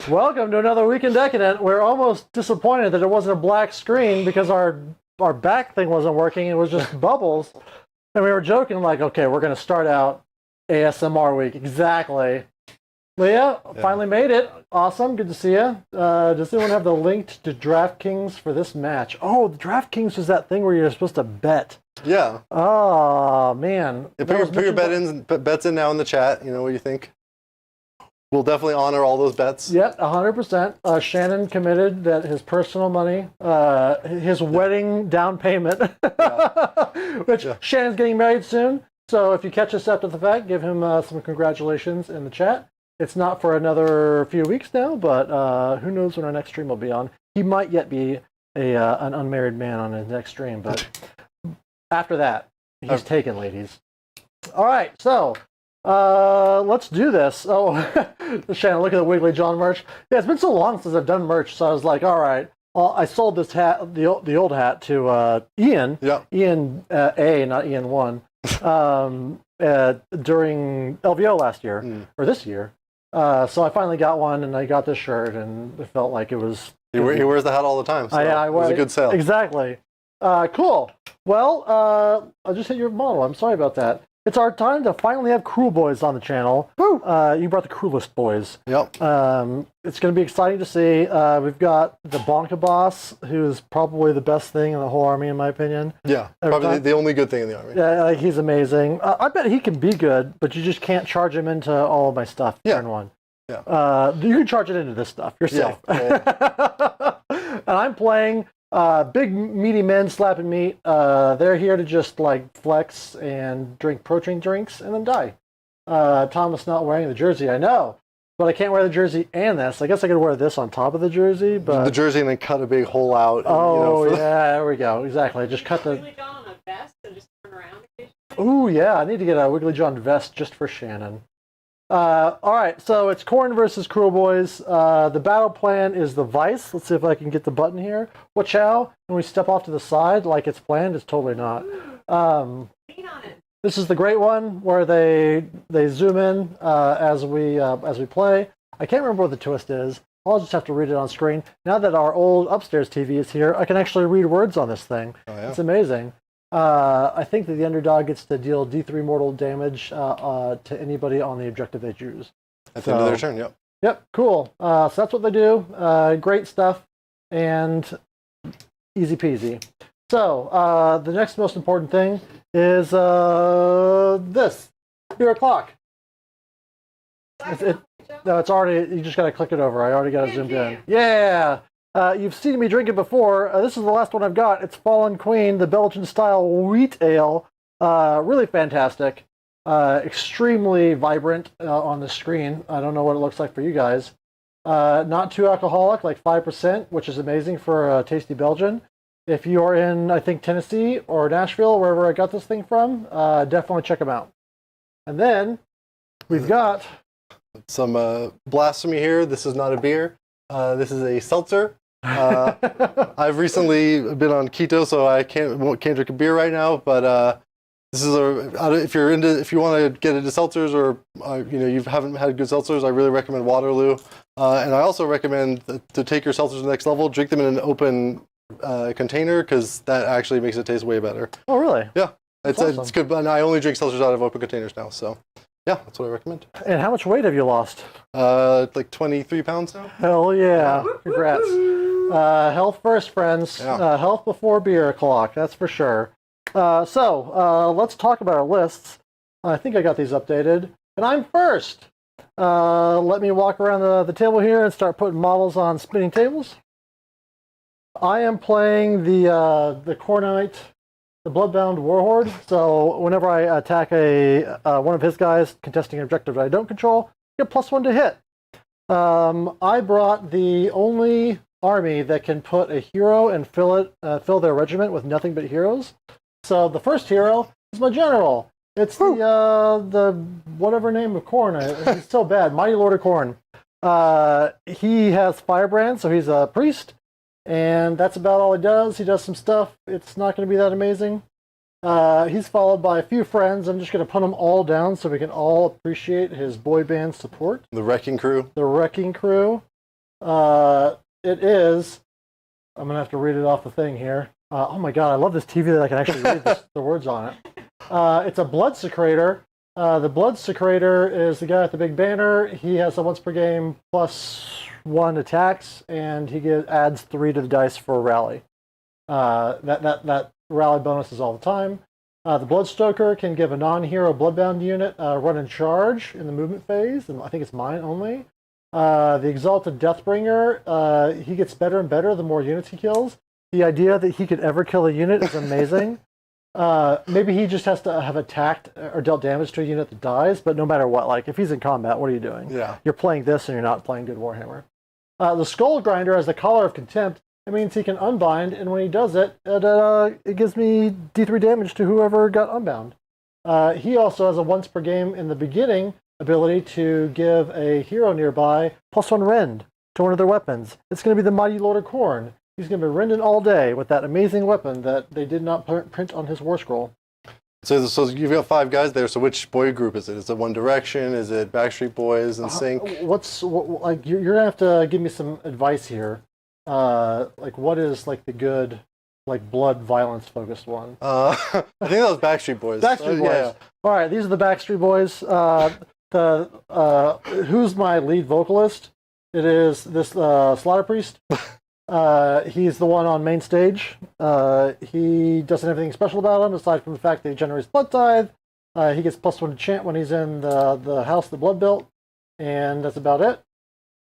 Welcome to another week in Decadent. We're almost disappointed that it wasn't a black screen because our back thing wasn't working. It was just bubbles. And we were joking like, okay, we're going to start out ASMR week. Exactly. Leah, finally made it. Awesome. Good to see you. Does anyone have the link to DraftKings for this match? Oh, the DraftKings was that thing where you're supposed to bet. Yeah. Oh, man. Yeah, put your bets in now in the chat. You know what you think? We'll definitely honor all those bets. Yep, 100%. Shannon committed that his personal money, his wedding down payment, which Shannon's getting married soon. So if you catch us after the fact, give him some congratulations in the chat. It's not for another few weeks now, but who knows when our next stream will be on. He might yet be an unmarried man on his next stream, but after that, he's taken, ladies. All right, so let's do this. Oh, Shannon, look at the Wiggly John merch. Yeah, it's been so long since I've done merch, so I was like, all right. Well, I sold this hat, the old hat, to Ian. Yeah. Ian A, not Ian 1, during LVO last year, or this year. So I finally got one, and I got this shirt, and it felt like it was... He wears the hat all the time, so it was a good sale. Exactly. Cool. Well, I just hit your model. I'm sorry about that. It's our time to finally have Kruleboyz on the channel. Woo! You brought the coolest boys. Yep. It's going to be exciting to see. We've got the Bonka Boss, who's probably the best thing in the whole army, in my opinion. Yeah, probably the only good thing in the army. Yeah, he's amazing. I bet he can be good, but you just can't charge him into all of my stuff. Turn one. Yeah. You can charge it into this stuff yourself. Yeah. And I'm playing big meaty men slapping meat. They're here to just like flex and drink protein drinks and then die. Thomas not wearing the jersey, I know, but I can't wear the jersey and this. I guess I could wear this on top of the jersey, but the jersey and then cut a big hole out. Oh, and, there we go. Exactly. Just cut the. Wiggly John on a vest and just turn around occasionally. Oh yeah, I need to get a Wiggly John vest just for Shannon. All right, so it's Khorne versus Kruleboyz. The battle plan is the Vice. Let's see if I can get the button here. Watch out. When we step off to the side like it's planned, it's totally not. This is the great one where they zoom in as we play. I can't remember what the twist is. I'll just have to read it on screen. Now that our old upstairs TV is here, I can actually read words on this thing. Oh, yeah. It's amazing. I think that the underdog gets to deal D3 mortal damage to anybody on the objective they choose. At the end of their turn, yep. Yep, cool. So that's what they do. Great stuff and easy peasy. So the next most important thing is this. Your clock. No, it's already, you just got to click it over. I already got it zoomed in. Yeah! You've seen me drink it before. This is the last one I've got. It's Fallen Queen, the Belgian-style wheat ale. Really fantastic. Extremely vibrant on the screen. I don't know what it looks like for you guys. Not too alcoholic, like 5%, which is amazing for a tasty Belgian. If you're in, I think, Tennessee or Nashville, wherever I got this thing from, definitely check them out. And then we've got... some blasphemy here. This is not a beer. This is a seltzer. I've recently been on keto, so I can't drink a beer right now. But this is if you want to get into seltzers or you haven't had good seltzers, I really recommend Waterloo. And I also recommend to take your seltzers to the next level. Drink them in an open container because that actually makes it taste way better. Oh, really? Yeah, it's good. But I only drink seltzers out of open containers now. So. Yeah, that's what I recommend. And how much weight have you lost? Like 23 pounds now. Hell yeah. Congrats. Health first, friends. Yeah. Health before beer clock, that's for sure. So let's talk about our lists. I think I got these updated. And I'm first. Let me walk around the table here and start putting models on spinning tables. I am playing the Khorne, the Bloodbound Warhorde. So whenever I attack one of his guys contesting an objective that I don't control, I get +1 to hit. I brought the only army that can put a hero and fill their regiment with nothing but heroes. So the first hero is my general. It's the whatever name of Khorne. It's so bad. Mighty Lord of Khorne. He has Firebrand, so he's a priest. And that's about all he does. He does some stuff. It's not going to be that amazing. He's followed by a few friends. I'm just going to put them all down so we can all appreciate his boy band support. The Wrecking Crew. The Wrecking Crew. It is. I'm gonna have to read it off the thing here. Oh my god, I love this TV that I can actually read the words on it. It's a blood secretor. The blood secretor is the guy with the big banner. He has a once per game +1 attacks, and he adds 3 to the dice for a rally. That rally bonus is all the time. The Bloodstoker can give a non-hero Bloodbound unit run and charge in the movement phase, and I think it's mine only. The Exalted Deathbringer, he gets better and better the more units he kills. The idea that he could ever kill a unit is amazing. Maybe he just has to have attacked or dealt damage to a unit that dies, but no matter what, like if he's in combat, what are you doing? Yeah. You're playing this and you're not playing good Warhammer. The Skull Grinder has the Collar of Contempt. It means he can unbind, and when he does it, it gives me D3 damage to whoever got unbound. He also has a once per game in the beginning ability to give a hero nearby +1 rend to one of their weapons. It's going to be the Mighty Lord of Khorne. He's going to be rending all day with that amazing weapon that they did not print on his war scroll. So you've got 5 guys there. So which boy group is it? Is it One Direction? Is it Backstreet Boys and Sync? Like you're gonna have to give me some advice here. Like what is like the good, like blood violence focused one? I think that was Backstreet Boys. Backstreet Boys. Yeah. All right, these are the Backstreet Boys. Who's my lead vocalist? It is this Slaughter Priest. He's the one on main stage. He doesn't have anything special about him aside from the fact that he generates blood tithe. He gets +1 to chant when he's in the house the blood built, and that's about it.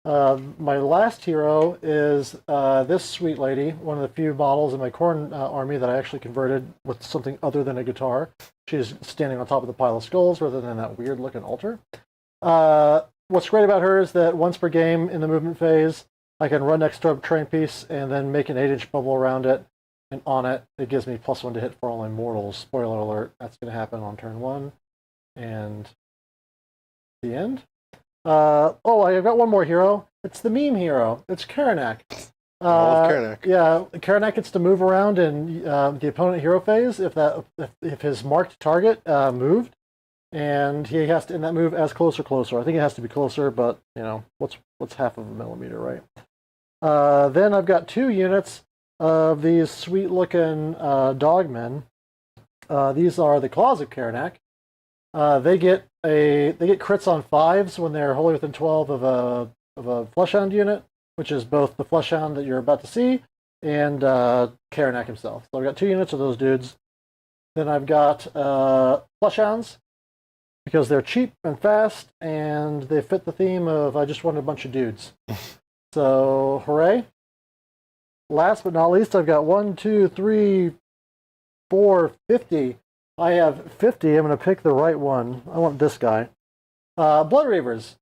My last hero is this sweet lady, one of the few models in my Khorne army that I actually converted with something other than a guitar. She's standing on top of the pile of skulls rather than that weird looking altar. What's great about her is that once per game in the movement phase, I can run next to a terrain piece and then make an 8-inch bubble around it, and on it, it gives me +1 to hit for all immortals. Spoiler alert, that's going to happen on turn 1. And the end. I've got one more hero. It's the meme hero. It's Karanak. I love Karanak. Yeah, Karanak gets to move around in the opponent hero phase if his marked target moved, and he has to end that move as closer. I think it has to be closer, but you know what's half of a millimeter, right? Then I've got 2 units of these sweet-looking dogmen. These are the Claws of Karanak. They get crits on 5s when they're wholly within 12 of a Fleshhound unit, which is both the Fleshhound that you're about to see and Karanak himself. So I've got 2 units of those dudes. Then I've got Fleshhounds because they're cheap and fast and they fit the theme of I just wanted a bunch of dudes. So hooray! Last but not least, I've got 1, 2, 3, 4, 50. I have 50. I'm going to pick the right one. I want this guy. Blood Reavers.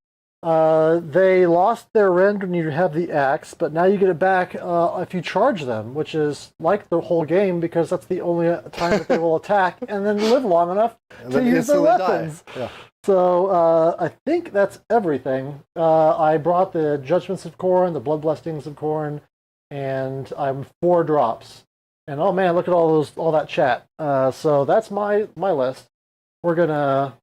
They lost their rend when you have the axe, but now you get it back if you charge them, which is like the whole game because that's the only time that they will attack and then live long enough to use their weapons. Yeah. So I think that's everything. I brought the Judgments of Khorne, the Blood Blessings of Khorne, and I'm 4 drops. And oh man, look at all that chat. So that's my list. We're gonna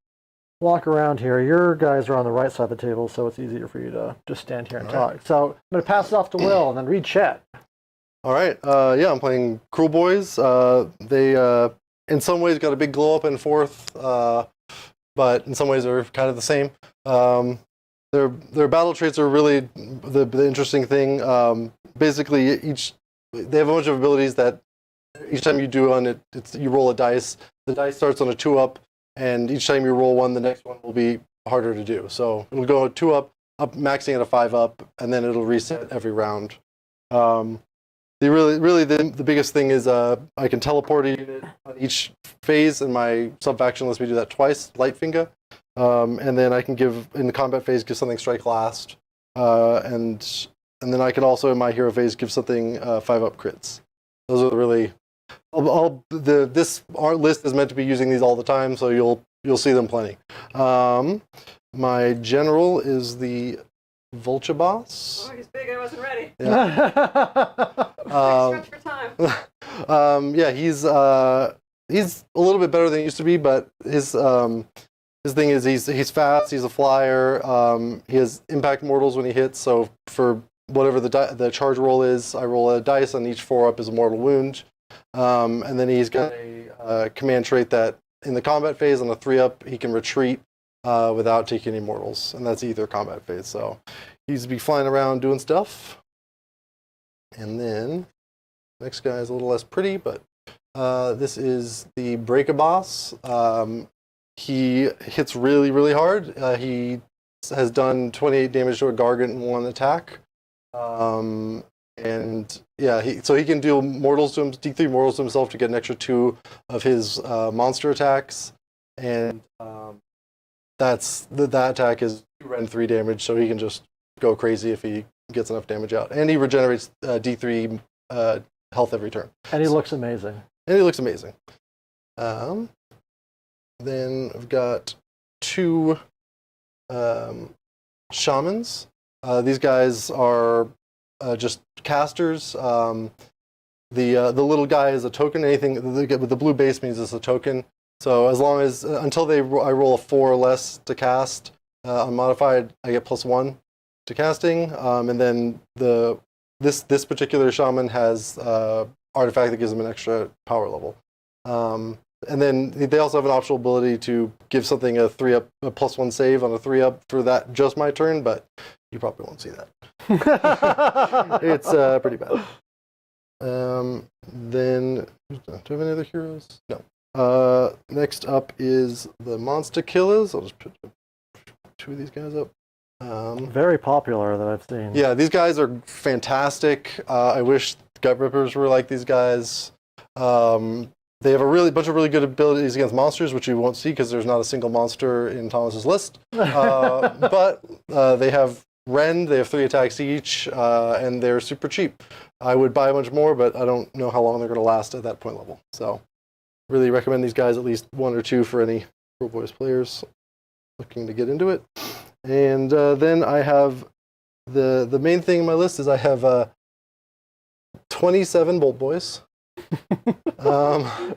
walk around here. Your guys are on the right side of the table, so it's easier for you to just stand here and talk. Right. So I'm gonna pass it off to Will and then read chat. All right. I'm playing Kruleboyz. They in some ways got a big glow up in 4th, but in some ways are kind of the same. Their battle traits are really the interesting thing. Basically, they have a bunch of abilities that each time you do one, you roll a dice. The dice starts on a 2-up, and each time you roll one, the next one will be harder to do. So it'll go 2-up, maxing at a 5-up, and then it'll reset every round. The biggest thing is I can teleport a unit on each phase, and my sub-faction lets me do that twice, Lightfinger. And then I can in the combat phase, give something Strike Last. And then I can also, in my hero phase, give something 5-up crits. Those are really... this art list is meant to be using these all the time, so you'll see them plenty. My general is the Vulture Boss. Oh, he's big. I wasn't ready. Yeah. Stretch for time. He's a little bit better than he used to be, but his thing is he's fast. He's a flyer. He has impact mortals when he hits. So for whatever the charge roll is. I roll a dice, and each 4-up is a mortal wound. And then he's got a command trait that in the combat phase on a 3-up, he can retreat without taking any mortals, and that's either combat phase. So he's be flying around doing stuff. And then next guy is a little less pretty, but this is the Break-a-Boss. He hits really, really hard. He has done 28 damage to a Gargant in 1 attack. And yeah, so he can deal mortals to him, D3 mortals to himself to get an extra 2 of his monster attacks. And that attack is 2 rend 3 damage, so he can just go crazy if he gets enough damage out. And he regenerates D3 health every turn. And he looks amazing. Then I've got 2 shamans. These guys are just casters. The little guy is a token. Anything with the blue base means it's a token. So as long as until I roll a 4 or less to cast unmodified, I get +1 to casting. And then this particular shaman has artifact that gives him an extra power level. And then they also have an optional ability to give something a +1 save on a 3-up for that just my turn, but you probably won't see that. It's pretty bad. Then do I have any other heroes? No. Next up is the monster killers. I'll just put 2 of these guys up. Very popular that I've seen. Yeah, these guys are fantastic. I wish Gut Rippers were like these guys. They have a bunch of really good abilities against monsters, which you won't see because there's not a single monster in Thomas's list. But they have rend, they have 3 attacks each, and they're super cheap. I would buy a bunch more, but I don't know how long they're going to last at that point level. So really recommend these guys, at least 1 or 2 for any Kruleboyz players looking to get into it. And then I have the main thing in my list is I have 27 Bolt Boys. Not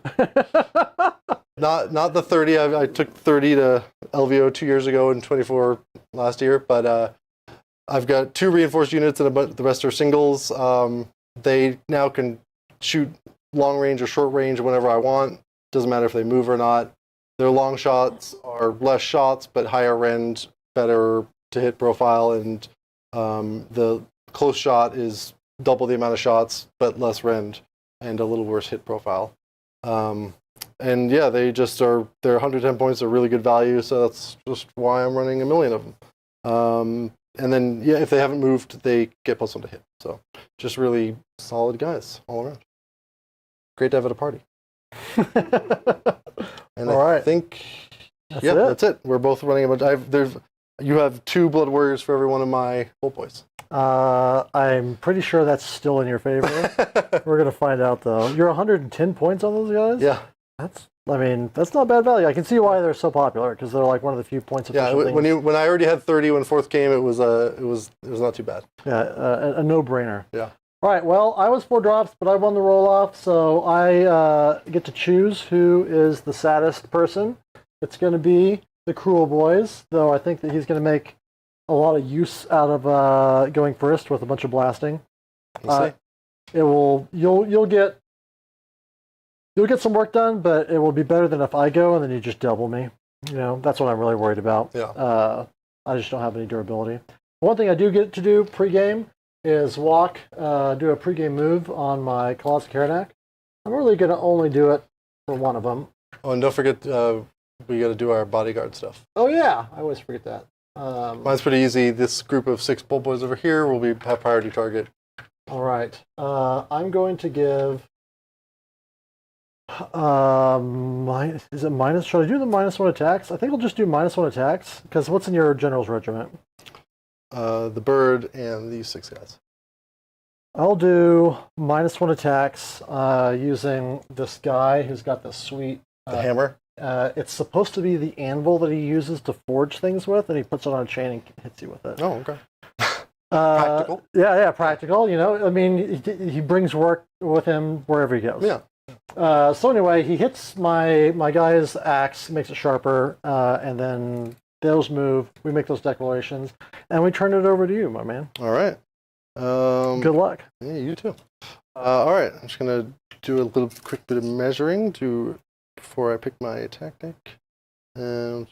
the 30. I took 30 to LVO 2 years ago and 24 last year, but I've got 2 reinforced units and the rest are singles. They now can shoot long range or short range whenever I want. Doesn't matter if they move or not. Their long shots are less shots, but higher rend, better to hit profile, and the close shot is double the amount of shots, but less rend and a little worse hit profile. And yeah, they're 110 points are really good value, so that's just why I'm running 1 million of them. And then, yeah, if they haven't moved, they get +1 to hit. So just really solid guys all around. Great to have at a party. And all right. I think, that's it. We're both running a bunch. You have 2 Blood Warriors for every one of my Bolt Boys. I'm pretty sure that's still in your favor. We're going to find out, though. You're 110 points on those guys? Yeah. That's not bad value. I can see why they're so popular, because they're like one of the few points of things. When I already had 30 when 4th came, it was not too bad. Yeah, a no-brainer. Yeah. All right, well, I was 4 drops, but I won the roll-off, so I get to choose who is the saddest person. It's going to be the Kruleboyz, though I think that he's going to make a lot of use out of going first with a bunch of blasting. We'll see. You'll get some work done, but it will be better than if I go and then you just double me. You know, that's what I'm really worried about. Yeah. I just don't have any durability. One thing I do get to do pregame is do a pregame move on my Claws of Karnak. I'm really going to only do it for one of them. Oh, and don't forget, we got to do our bodyguard stuff. Oh yeah, I always forget that. Mine's pretty easy. This group of 6 Bolt Boys over here will have priority target. All right. I'm going to give. Is it minus? Should I do the -1 attacks? I think I'll just do -1 attacks, because what's in your general's regiment? The bird and these 6 guys. I'll do -1 attacks using this guy who's got this sweet The hammer. It's supposed to be the anvil that he uses to forge things with, and he puts it on a chain and hits you with it. Oh, okay. Practical. Yeah, practical. You know, I mean, he brings work with him wherever he goes. Yeah. So anyway, he hits my guy's axe, makes it sharper, and then those move. We make those declarations, and we turn it over to you, my man. All right. Good luck. Yeah, you too. All right, I'm just gonna do a little quick bit of measuring before I pick my tactic. All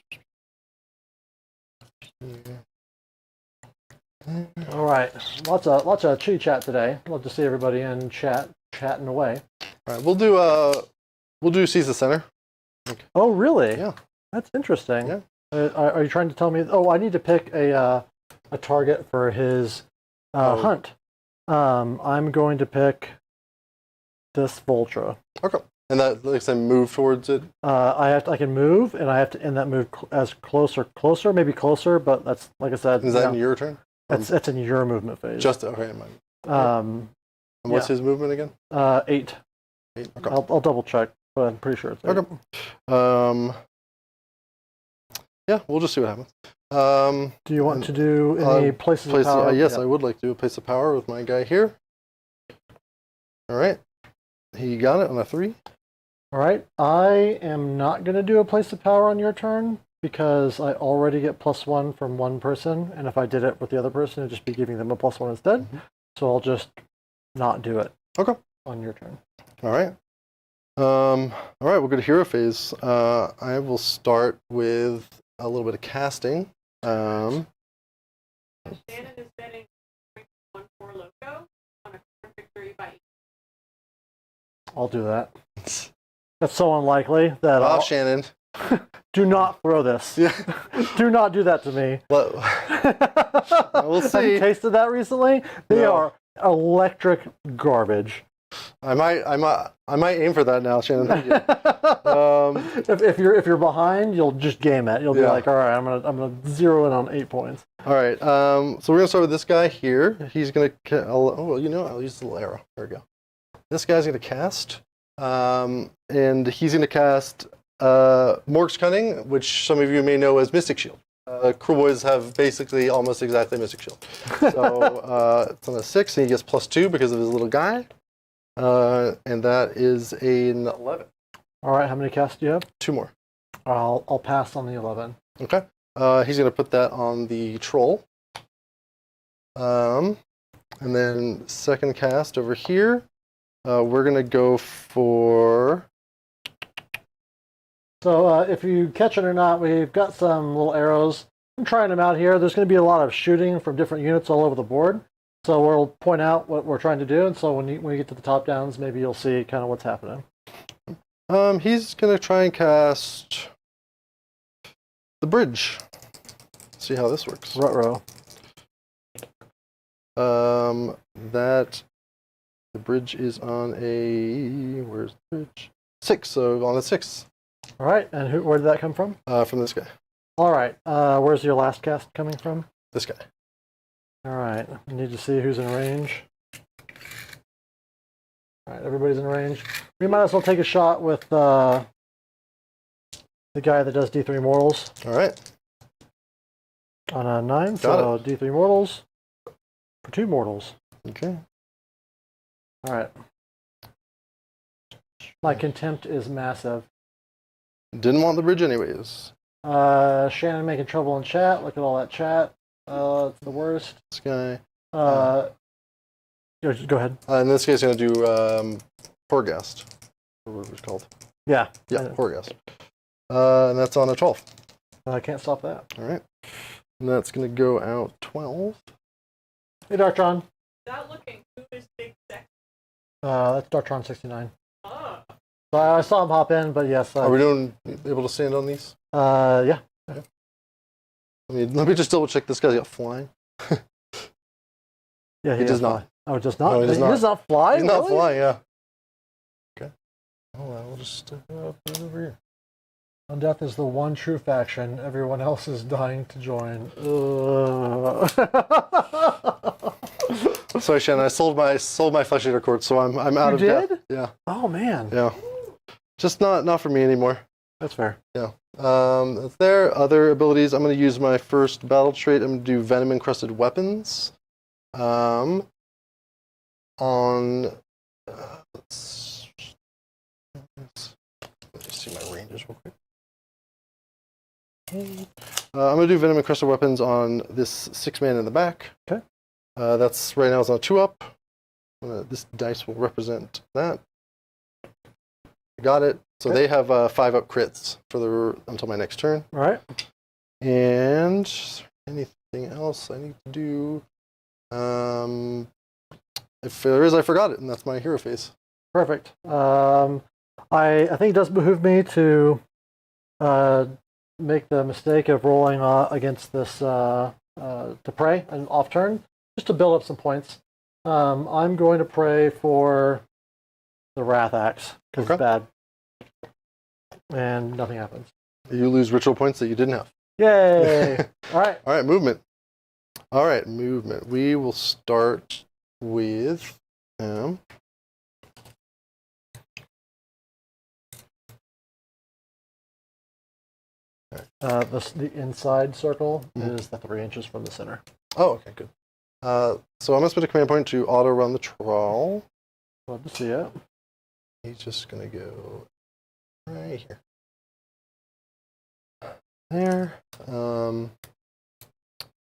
right, lots of chitty chat today. Love to see everybody in chatting away. All right, we'll do seize the center. Okay. Oh, really? Yeah. That's interesting. Yeah. Are you trying to tell me? Oh, I need to pick a target for his hunt. I'm going to pick this vulture. Okay. And that lets I move towards it. I can move, and I have to end that move as closer, maybe closer. But that's like I said. Is that in your turn? That's in your movement phase. Just okay. And what's his movement again? 8. 8. Okay. I'll double check, but I'm pretty sure it's 8. Okay. Yeah, we'll just see what happens. Do you want to do any places of power? Yes, I would like to do a place of power with my guy here. All right. He got it on a 3. All right. I am not going to do a place of power on your turn because I already get +1 from one person, and if I did it with the other person, it'd just be giving them a +1 instead. Mm-hmm. So I'll just not do it. Okay. On your turn. All right. All right. We'll go to hero phase. I will start with a little bit of casting. Shannon is betting 1 for Loco on a Khorne victory by 8. I'll do that. That's so unlikely that Shannon. Do not throw this. Yeah. Do not do that to me. Well, we'll see. Have you tasted that recently? They are electric garbage. I might aim for that now, Shannon. Thank you. If you're behind, you'll just game it. You'll be like, all right, I'm gonna zero in on 8 points. All right. So we're gonna start with this guy here. He's gonna. I'll use the little arrow. There we go. This guy's gonna cast, and he's gonna cast Morg's Cunning, which some of you may know as Mystic Shield. Kruleboyz have basically almost exactly Mystic Shield. So it's on a 6, and he gets +2 because of his little guy. And that is an 11. All right, how many casts do you have? 2 more. I'll pass on the 11. Okay. He's going to put that on the troll. And then second cast over here, we're going to go for... So if you catch it or not, we've got some little arrows. I'm trying them out here. There's going to be a lot of shooting from different units all over the board. So we'll point out what we're trying to do, and so when you get to the top downs, maybe you'll see kind of what's happening. He's going to try and cast the bridge. See how this works. Ruh-roh. That the bridge is on a where's the bridge? 6. So on a 6. All right, and where did that come from? From this guy. All right. Where's your last cast coming from? This guy. All right. We need to see who's in range. All right, everybody's in range. We might as well take a shot with the guy that does D3 mortals. All right. On a 9, Got so it. D3 mortals for 2 mortals. Okay. All right. My contempt is massive. Didn't want the bridge anyways. Shannon making trouble in chat. Look at all that chat. It's the worst. This guy. Go ahead. And this guy's going to do Horgast. What was it called? Yeah. Yeah, Horgast. And that's on a 12. I can't stop that. All right. And that's going to go out 12. Hey, Darktron. Without looking, who is Big Sex? That's Darktron 69. Oh. So I saw him hop in, but yes. Are we able to stand on these? Yeah. Let me just double check. This guy's got flying. Yeah, he does not. Oh, it does not? No, he does not fly? He's not Really? flying, yeah. Okay. Hold on, we'll just put it over here. Undeath is the one true faction. Everyone else is dying to join. Sorry, Shannon. I sold my flesh eater cord, so I'm out of death. You did? Yeah. Oh man. Yeah. Just not for me anymore. That's fair. Yeah. That's there. Other abilities. I'm going to use my first battle trait. I'm going to do venom encrusted weapons. On let's see my ranges real quick. I'm going to do venom encrusted weapons on this 6-man in the back. Okay. That's right now it's on a 2-up. This dice will represent that. Got it. So Okay. they have 5-up crits for until my next turn. All right. And anything else I need to do? If there is, I forgot it, and that's my hero phase. Perfect. I think it does behoove me to make the mistake of rolling against this to pray an off turn, just to build up some points. I'm going to pray for the Wrath Axe because Okay. it's bad, and nothing happens. You lose ritual points that you didn't have. Yay! All right. All right, movement. All right, movement. We will start with The inside circle is the 3 inches from the center. Oh, okay, good. So I'm going to spend a command point to auto-run the troll. Love to see it. He's just going to go right here. There.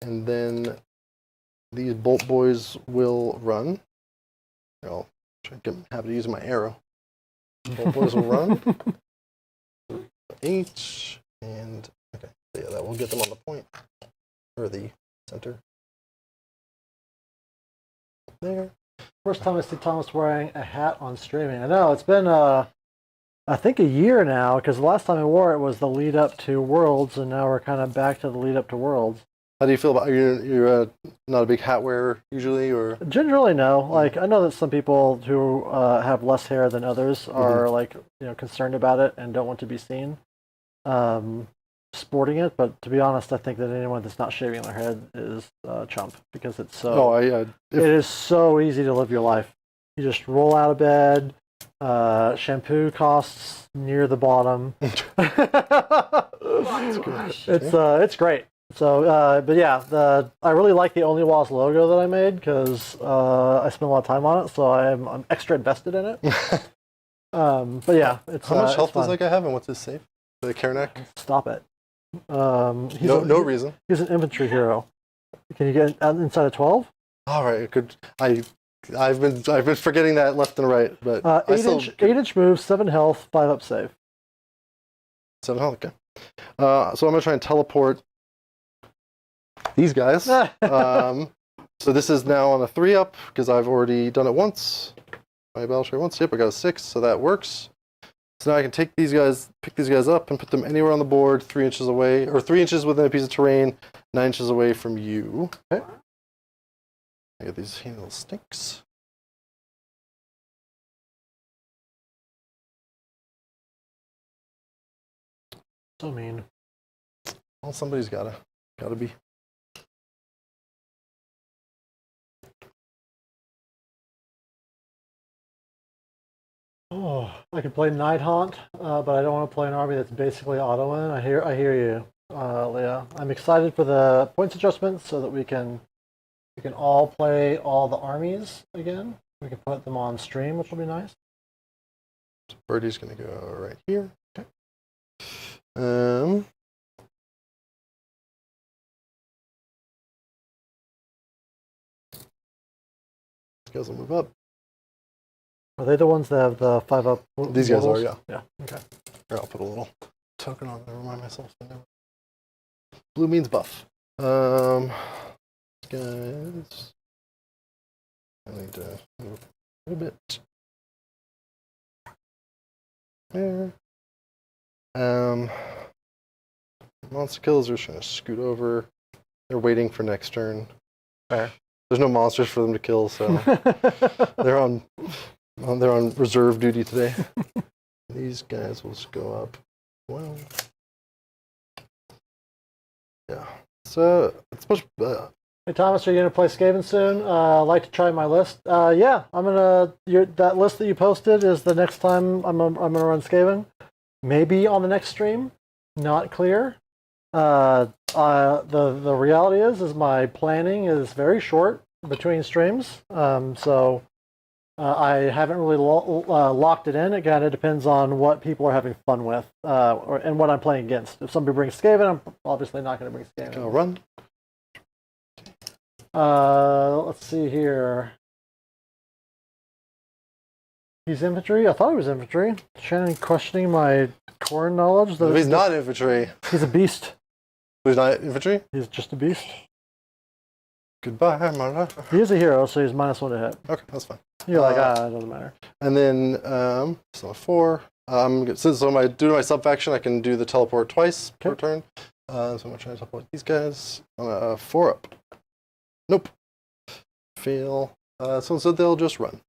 And then these bolt boys will run. I'll try to have to use my arrow. Bolt boys will run. 8. And, okay, so yeah, that will get them on the point. Or the center. There. First time I see Thomas wearing a hat on streaming. I know, it's been, I think a year now, because the last time I wore it was the lead up to Worlds, and now we're kind of back to the lead up to Worlds. How do you feel about you're not a big hat wearer usually, or? Generally, no. Like, I know that some people who have less hair than others are, like, concerned about it and don't want to be seen sporting it, but to be honest, I think that anyone that's not shaving their head is a chump, because it's so... it is so easy to live your life. You just roll out of bed, shampoo costs near the bottom. It's great. So, but yeah, I really like the Only Walls logo that I made, because I spent a lot of time on it, so I'm extra invested in it. But yeah, it's how much health fun. does that guy have, and what's his save? The Karnak? Stop it. No reason. He's an infantry hero. Can you get inside of 12? All right, I've been forgetting that left and right, but 8-inch move, 7 health, 5-up save. 7 health. Okay. So I'm gonna try and teleport these guys. So this is now on a 3-up because I've already done it once. My battle tray once. Yep, I got a 6, so that works. So now I can take these guys, pick these guys up, and put them anywhere on the board, 3 inches away, or 3 inches within a piece of terrain, 9 inches away from you. Okay. I get these little stinks. So mean. Well, somebody's gotta be. Oh, I could play Night Haunt, but I don't want to play an army that's basically auto-in. I hear you, Leah. I'm excited for the points adjustments so that we can all play all the armies again. We can put them on stream, which will be nice. So Birdie's gonna go right here. Okay. These guys will move up. Are they the ones that have the 5-up? These guys are, models? yeah. Yeah. Okay. Here, I'll put a little token on to remind myself. Blue means buff. Guys, I need to move a little bit. There. Monster kills are just gonna scoot over. They're waiting for next turn. Fair. There's no monsters for them to kill, so they're on reserve duty today. These guys will just go up. Well, yeah. So it's much. Hey Thomas, are you gonna play Skaven soon? I'd like to try my list. Yeah, I'm gonna. That list that you posted is the next time I'm gonna run Skaven. Maybe on the next stream. Not clear. The reality is my planning is very short between streams. So I haven't really locked it in. It kind of depends on what people are having fun with and what I'm playing against. If somebody brings Skaven, I'm obviously not going to bring Skaven. I'll run. Let's see here. He's infantry? I thought he was infantry. Shannon questioning my Khorne knowledge. If he's not infantry. He's a beast. He's not infantry? He's just a beast. Goodbye, my love. He is a hero, so he's -1 to hit. Okay, that's fine. You're like, it doesn't matter. And then, so 4. Since I'm doing my sub-faction, I can do the teleport twice per turn. So I'm going to try to teleport these guys. 4 up. Nope. Fail. So they'll just run.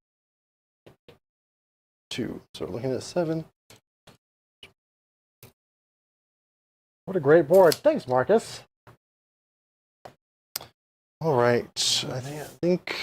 2. So we're looking at 7. What a great board. Thanks, Marcus. All right. I think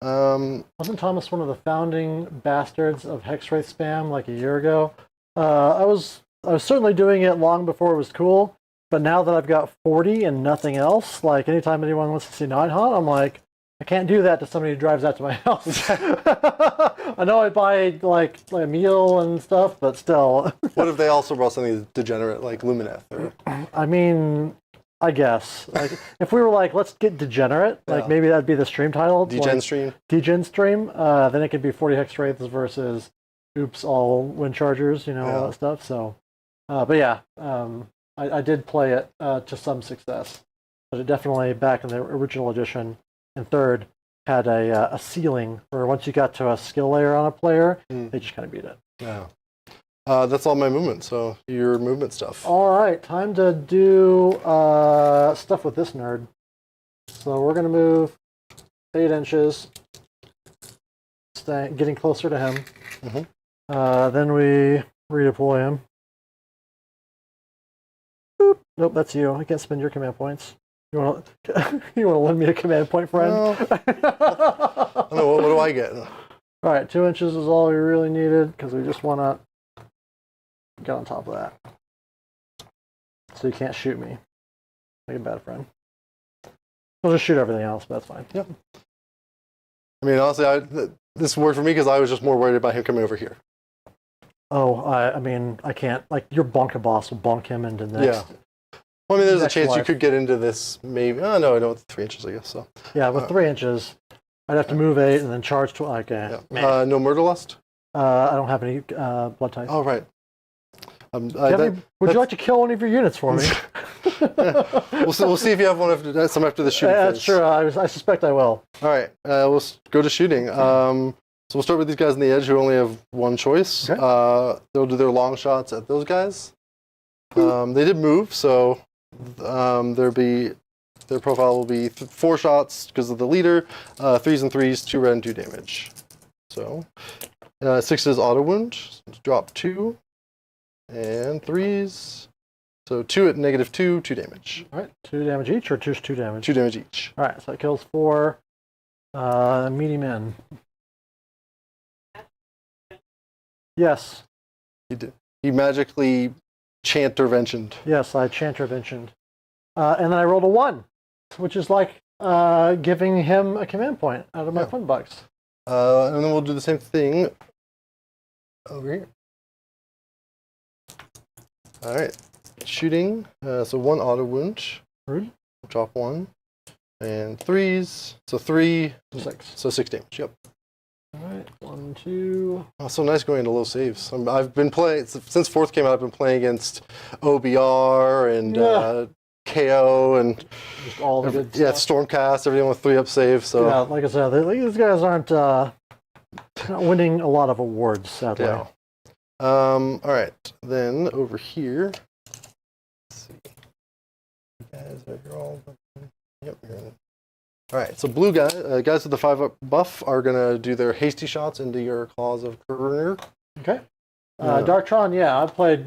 wasn't Thomas one of the founding bastards of Hexwraith spam like a year ago? I was certainly doing it long before it was cool, but now that I've got 40 and nothing else, like anytime anyone wants to see Night Hunt, I'm like, I can't do that to somebody who drives out to my house. I know I buy like a meal and stuff, but still. What if they also brought something degenerate like Lumineth? Or... I mean, I guess. Like, if we were like, let's get degenerate, like maybe that'd be the stream title. Degen like, stream. Degen stream. Then it could be 40 Hexwraiths versus oops, all wind chargers, all that stuff. So, but yeah, I did play it to some success. But it definitely, back in the original edition, and third, had a ceiling where once you got to a skill layer on a player, they just kind of beat it. Yeah. That's all my movement, so your movement stuff. All right, time to do stuff with this nerd. So we're going to move 8 inches, getting closer to him. Then we redeploy him. Boop. Nope, that's you. I can't spend your command points. You want to lend me a command point, friend? What do I get? All right, 2 inches is all we really needed because we just want to get on top of that. So you can't shoot me like a bad friend. We'll just shoot everything else, but that's fine. Yep. I mean, honestly, this worked for me because I was just more worried about him coming over here. Oh, I mean, I can't. Like, your bonka boss will bonk him into the next. Yeah. Well, I mean, there's a chance life. you could get into this, maybe. Oh, no, I know it's 3 inches, I guess. So. Yeah, with 3 inches, I'd have to move 8 and then charge to. Okay. Yeah. No murder lust? I don't have any blood types. Oh, right. Would you like to kill one of your units for me? We'll see if you have one after the shooting. That's true. I suspect I will. All right. We'll go to shooting. So we'll start with these guys on the edge who only have one choice. Okay. They'll do their long shots at those guys. They did move, so their profile will be 4 shots because of the leader, 3s and 3s, 2 red and 2 damage. So 6 is auto wound. So drop 2 and 3s. So 2 at -2, 2 damage. All right, 2 damage each, or just 2 damage? 2 damage each. All right, so it kills 4 meaty men. Yes. He did. He magically chanterventioned. Yes, I chanterventioned. And then I rolled a 1, which is like giving him a command point out of my fun bucks. And then we'll do the same thing over here. All right. Shooting. So 1 auto wound. Rude. Drop 1. And 3s. So 3. 6. So 6 damage. Yep. All right. 1, 2. Oh, so nice going into low saves. I've been playing, since 4th came out, I've been playing against OBR and KO and just all the good stuff. Stormcast, everything with 3-up saves. So yeah, like I said, these guys aren't not winning a lot of awards, sadly. Yeah. All right. Then over here. Let's see. You guys are here all. Yep. You're in. All right. So blue guys with the 5-up buff are gonna do their hasty shots into your claws of Khorne. Okay. Darktron, yeah, I've played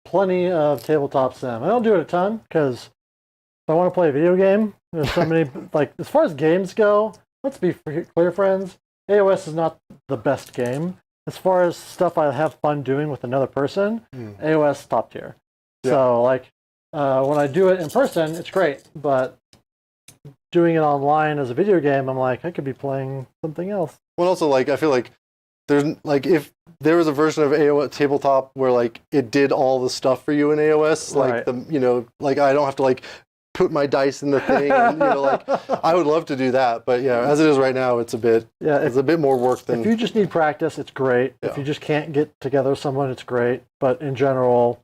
plenty of tabletop sim. I don't do it a ton because if I want to play a video game, there's so many. Like, as far as games go, let's be clear, friends. AOS is not the best game. As far as stuff I have fun doing with another person, AOS top tier. Yeah. So, like, when I do it in person, it's great. But doing it online as a video game, I'm like, I could be playing something else. Well, also, like, I feel like there's, like, if there was a version of AOS tabletop where, like, it did all the stuff for you in AOS, like, like, I don't have to, like, put my dice in the thing. And, like I would love to do that, but yeah, as it is right now, it's a bit more work than. If you just need practice, it's great. Yeah. If you just can't get together with someone, it's great. But in general,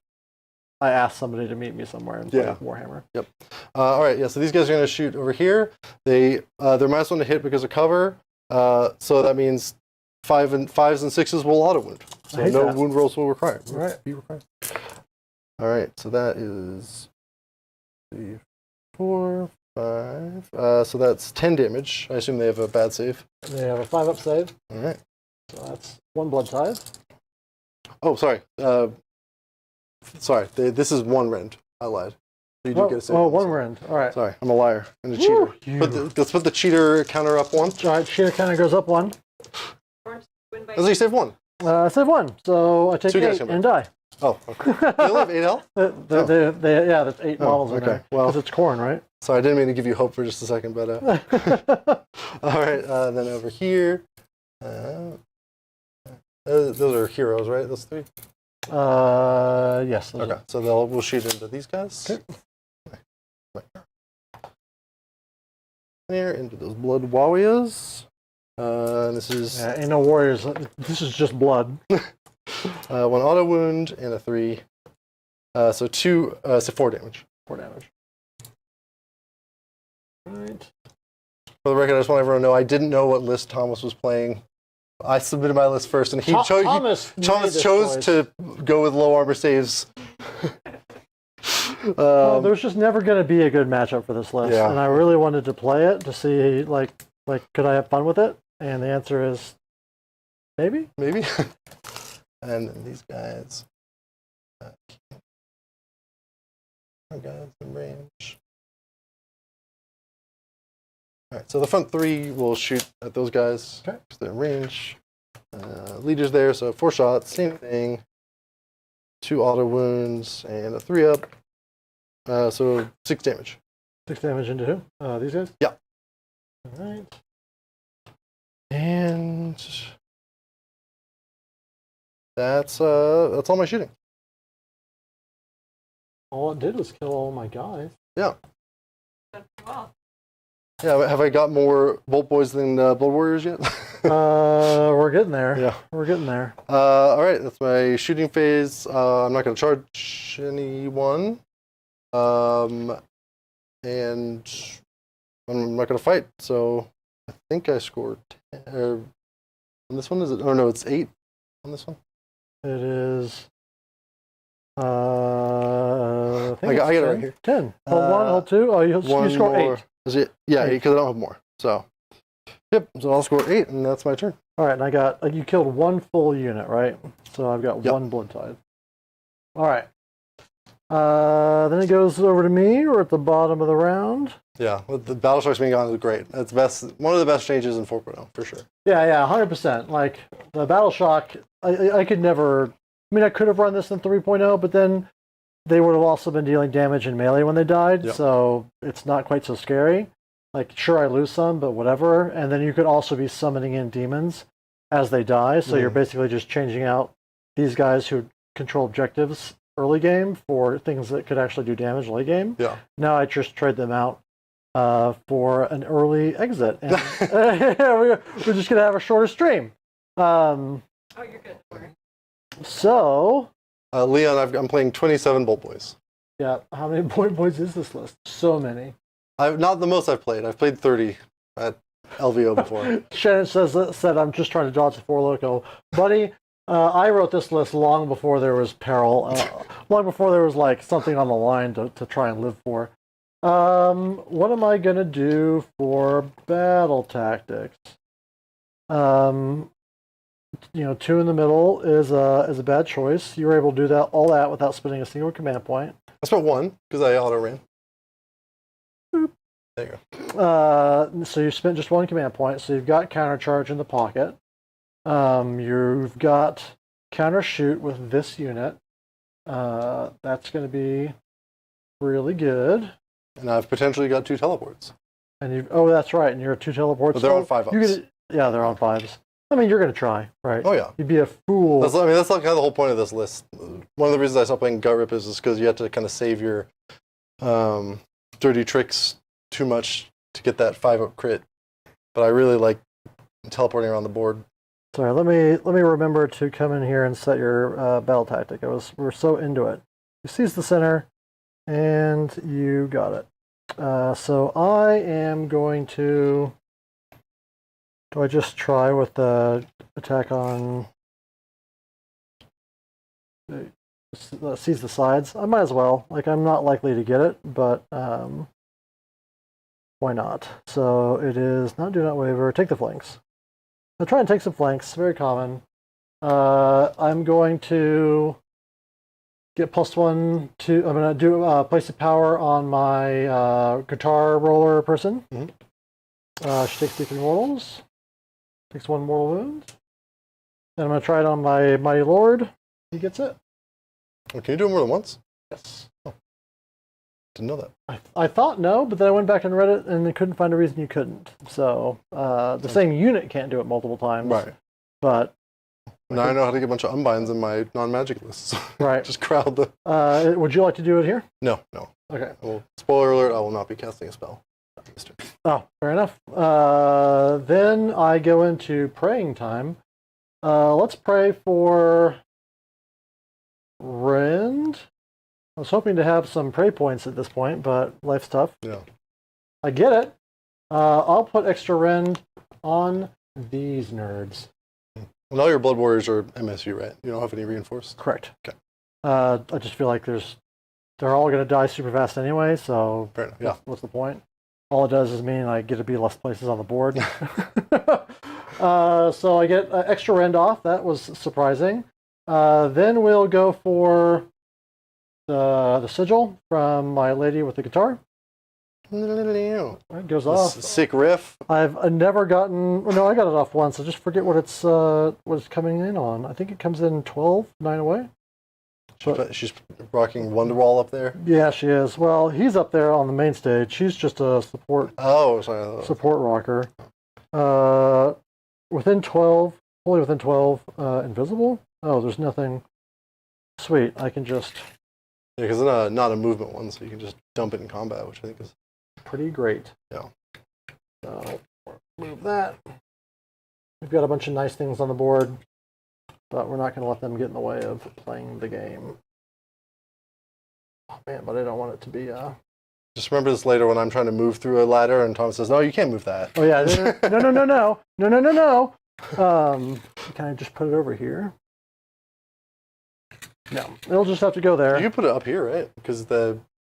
I asked somebody to meet me somewhere and play Warhammer. Yep. All right. Yeah. So these guys are going to shoot over here. They're -1 to hit because of cover. So that means 5s and 6s will auto wound. So no wound rolls will be required. All right. So that is 3, 4, 5. So that's 10 damage. I assume they have a bad save. They have a 5-up save. All right. So that's 1 blood tithe. Oh, sorry. Sorry. This is 1 rend. I lied. So you do get a save. Oh, 1 rend. All right. Sorry. I'm a liar and a cheater. Let's put the cheater counter up 1. All right. Cheater counter goes up 1. So you save 1. I save 1. So I take 8 and die. Oh, okay. They only have 8 health? There's 8 models in there. Well, because it's Khorne, right? Sorry, I didn't mean to give you hope for just a second, but all right. Then over here, those are heroes, right? Those 3. Yes. Okay, so we'll shoot into these guys. Okay. There into those blood warriors. This is ain't no warriors. This is just blood. 1 auto wound and a 3. So 4 damage. 4 damage. Right. For the record, I just want everyone to know I didn't know what list Thomas was playing. I submitted my list first, and Thomas chose to go with low armor saves. Well, there's just never going to be a good matchup for this list, and I really wanted to play it to see, like, could I have fun with it? And the answer is maybe. Maybe. And then these guys. Guys in range. All right, so the front 3 will shoot at those guys because they're in range. Leader's there, so 4 shots, same thing. 2 auto wounds and a 3-up. So 6 damage. 6 damage into who? These guys? Yeah. All right. And that's all my shooting. All it did was kill all my guys. Yeah. Well. Yeah, have I got more Bolt Boys than Blood Warriors yet? We're getting there. Yeah. We're getting there. All right, that's my shooting phase. I'm not going to charge anyone. And I'm not going to fight. So I think I scored 10. On this one, is it? Oh, no, it's 8 on this one. It is. I got it right here. 10. Hold 1, hold 2. Oh, you score more. 8. Is it? Yeah, 8 because I don't have more. So, yep. So I'll score 8, and that's my turn. All right, and you killed 1 full unit, right? So I've got 1 blood tithe. All right. Then it goes over to me. We're at the bottom of the round. Yeah, with the Battle Sharks being gone is great. That's one of the best changes in 4.0 for sure. Yeah, 100%. Like the Battle Shock, I could never. I mean, I could have run this in 3.0, but then they would have also been dealing damage in melee when they died, so it's not quite so scary. Like, sure, I lose some, but whatever. And then you could also be summoning in demons as they die, so you're basically just changing out these guys who control objectives early game for things that could actually do damage late game. Yeah. Now I just trade them out for an early exit. And we're just going to have a shorter stream. Oh, you're good. Sorry. So... Leon, I'm playing 27 Bolt Boys. Yeah, how many boys is this list? So many. Not the most I've played. I've played 30 at LVO before. Shannon said, I'm just trying to dodge the 4 loco. Buddy, I wrote this list long before there was peril. Long before there was like something on the line to try and live for. What am I going to do for battle tactics? 2 in the middle is a bad choice. You were able to do all that without spending a single command point. I spent 1 because I auto ran. Boop. There you go. So you spent just 1 command point. So you've got counter charge in the pocket. You've got counter shoot with this unit. That's going to be really good. And I've potentially got 2 teleports. And that's right. And you're 2 teleports. But they're on 5-ups. Yeah, they're on 5s. I mean, you're going to try, right? Oh, yeah. You'd be a fool. That's kind of the whole point of this list. One of the reasons I stopped playing Gut Rip is because you have to kind of save your dirty tricks too much to get that 5-up crit. But I really like teleporting around the board. Sorry, let me remember to come in here and set your battle tactic. We're so into it. You seize the center, and you got it. So I am going to. Do I just try with the attack on? Seize the sides. I might as well. Like, I'm not likely to get it, but why not? So it is do not waver. Take the flanks. I'll try and take some flanks. Very common. I'm going to get +1 to. I'm going to do place of power on my guitar roller person. Mm-hmm. She takes D3 mortals. Takes 1 mortal wound. And I'm going to try it on my Mighty Lord. He gets it. Oh, can you do it more than once? Yes. Oh. Didn't know that. I thought no, but then I went back and read it, and I couldn't find a reason you couldn't. So the same unit can't do it multiple times. Right. But now I know how to get a bunch of unbinds in my non-magic lists. Right. Just crowd the... would you like to do it here? No. Okay. Well, spoiler alert, I will not be casting a spell. Oh, fair enough. Then I go into praying time. Let's pray for Rend. I was hoping to have some pray points at this point, but life's tough. Yeah. I get it. I'll put extra Rend on these nerds. Well, all your Blood Warriors are MSU, right? You don't have any reinforced? Correct. Okay. I just feel like they're all going to die super fast anyway, so fair enough. Yeah. What's the point? All it does is mean I get to be less places on the board. So I get extra Rend off. That was surprising. Then we'll go for the sigil from my lady with the guitar. It goes off. Sick riff. I've never gotten. Well, no, I got it off once. I just forget what it's coming in on. I think it comes in 12, 9 away. She's rocking Wonderwall up there. Yeah, she is. Well, he's up there on the main stage. She's just a support. Oh, sorry. Support rocker. Within 12, fully within 12. Invisible. Oh, there's nothing. Sweet. I can just. Yeah, because it's not a movement one, so you can just dump it in combat, which I think is pretty great. Yeah. So move that. We've got a bunch of nice things on the board, but we're not going to let them get in the way of playing the game. Oh man, but I don't want it to be. Just remember this later when I'm trying to move through a ladder, and Tom says, "No, you can't move that." Oh yeah, no. Can I just put it over here? No, it'll just have to go there. You can put it up here, right? Because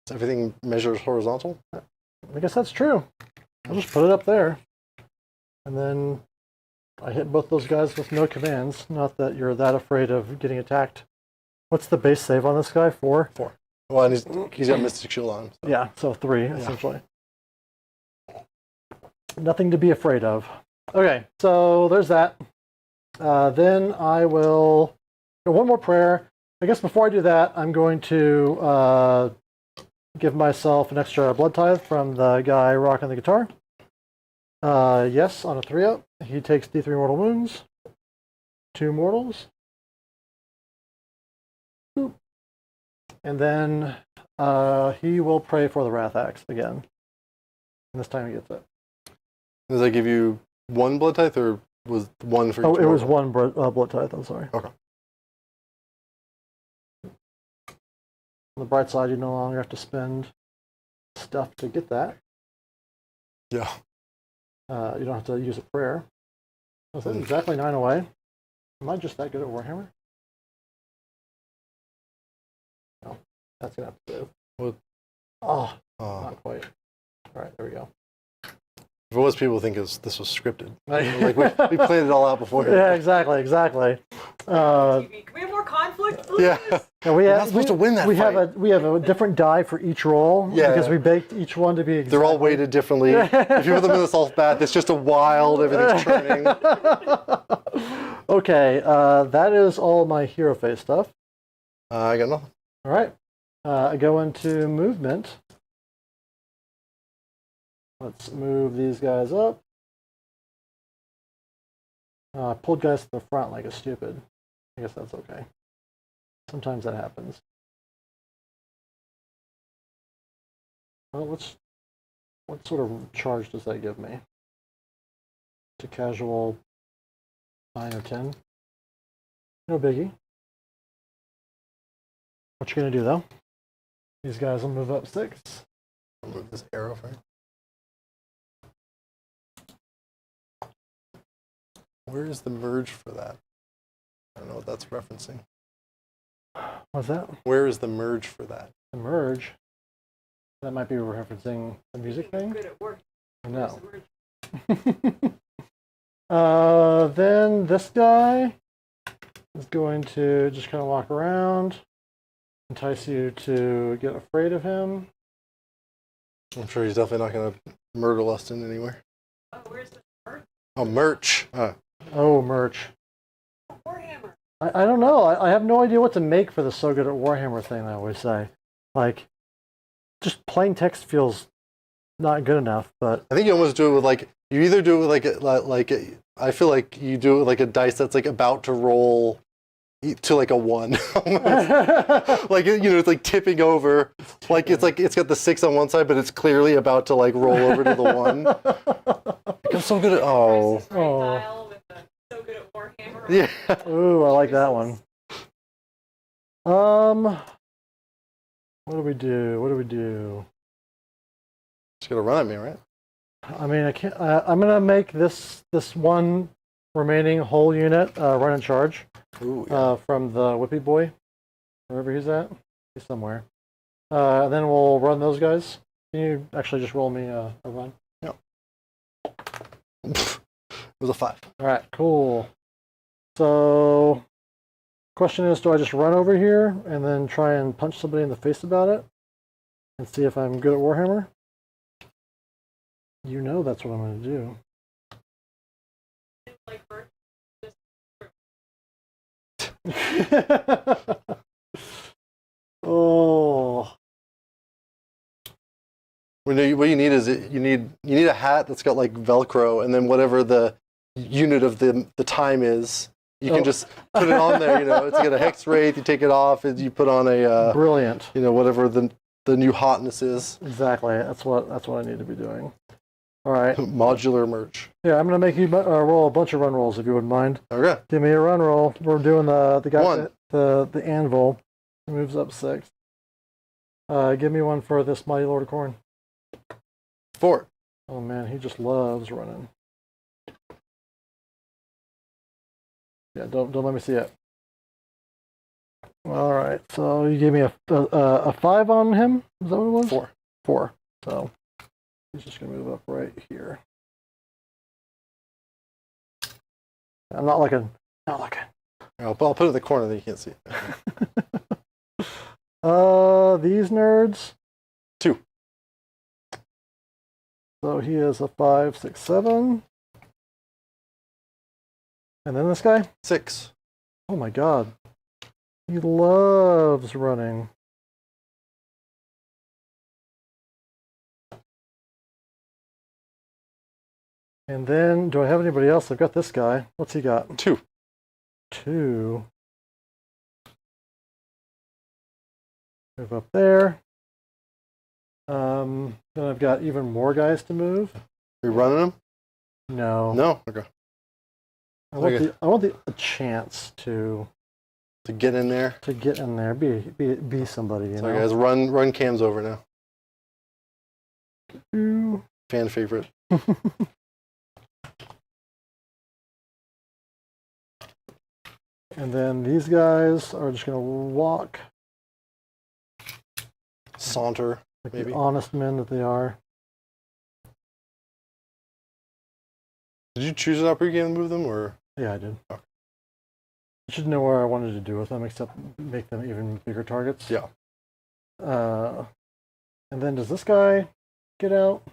everything measures horizontal. I guess that's true. I'll just put it up there. And then I hit both those guys with no commands. Not that you're that afraid of getting attacked. What's the base save on this guy? 4? 4. Well, and he's got Mystic Shield on him. So. Yeah, so 3, essentially. Nothing to be afraid of. Okay, so there's that. Then I will... One more prayer. I guess before I do that, I'm going to give myself an extra blood tithe from the guy rocking the guitar. Yes, on a 3-up. He takes D3 mortal wounds. 2 mortals. Boop. And then he will pray for the Wrath Axe again. And this time he gets it. Does that give you 1 blood tithe, or was 1 for each? Oh, it was 1 blood tithe, I'm sorry. Okay. On the bright side, you no longer have to spend stuff to get that. Yeah. You don't have to use a prayer. That's exactly 9 away. Am I just that good at Warhammer? No. That's going to have to do. What? Oh, not quite. All right, there we go. For most people think this was scripted. Like we planned it all out before. Yeah, exactly. Can we have more conflict, please? Yeah. We're not supposed to win that fight. We have a different die for each roll because we baked each one to be exactly. They're all weighted differently. If you put them in the salt bath, it's just a wild, everything's churning. Okay, that is all my hero phase stuff. I got nothing. All right. I go into movement. Let's move these guys up. Pulled guys to the front like a stupid. I guess that's okay. Sometimes that happens. Well, let's What sort of charge does that give me? To casual 9 or 10. No biggie. What you gonna do though? These guys will move up 6. I'll move this arrow for you. Where is the merge for that? I don't know what that's referencing. What's that? Where is the merge for that? The merge. That might be referencing the music thing. Good at work. No. Then this guy is going to just kind of walk around, entice you to get afraid of him. I'm sure he's definitely not going to murder Lustin anywhere. Oh, where's the merch? Oh, merch. Oh, merch. Warhammer. I don't know. I have no idea what to make for the so good at Warhammer thing I always say. Like, just plain text feels not good enough, but... I think you almost do it with, like, you either do it with, I feel like you do it with, like, a dice that's, like, about to roll to, like, a 1. Like, you know, it's, like, tipping over. Like, it's got the 6 on one side, but it's clearly about to, like, roll over to the 1. I'm so good at... Oh. Price is Right dial with the so good at Warhammer. Yeah. Ooh, I like that one. What do we do? Just gotta run at me, right? I mean, I can't. I'm gonna make this one remaining whole unit run in charge. Ooh, yeah. From the Whippy Boy, wherever he's at. He's somewhere. And then we'll run those guys. Can you actually just roll me a run? Yeah. It was a 5. All right, cool. So, question is, do I just run over here and then try and punch somebody in the face about it and see if I'm good at Warhammer? You know that's what I'm going to do. It's like merch. Oh. What you need is you need a hat that's got like Velcro, and then whatever the unit of the time is, you can just put it on there. You know, it's got a hex rate. You take it off, and you put on a Brilliant. You know, whatever the new hotness is. Exactly. That's what I need to be doing. All right. Modular merch. Yeah, I'm gonna make you roll a bunch of run rolls if you wouldn't mind. Okay. Give me a run roll. We're doing the guy 1. the anvil. He moves up 6. Give me one for this mighty Lord of Khorne. 4. Oh man, he just loves running. Yeah, don't let me see it. All right, so you gave me a 5 on him. Is that what it was? 4. 4. So he's just gonna move up right here. I'm not looking. I'll put it in the corner that you can't see. These nerds. 2. So he is a 5, 6, 7. And then this guy? 6. Oh my god. He loves running. And then, do I have anybody else? I've got this guy. What's he got? 2. 2. Move up there. Then I've got even more guys to move. Are you running them? No. No? Okay. I want the chance to get in there. To get in there. Be somebody, you know. So guys, run cams over now. Ooh. Fan favorite. And then these guys are just going to walk. Saunter, like maybe. The honest men that they are. Did you choose it up your game to move them, or? Yeah, I did. Okay. I should know what I wanted to do with them, except make them even bigger targets. Yeah. And then does this guy get out?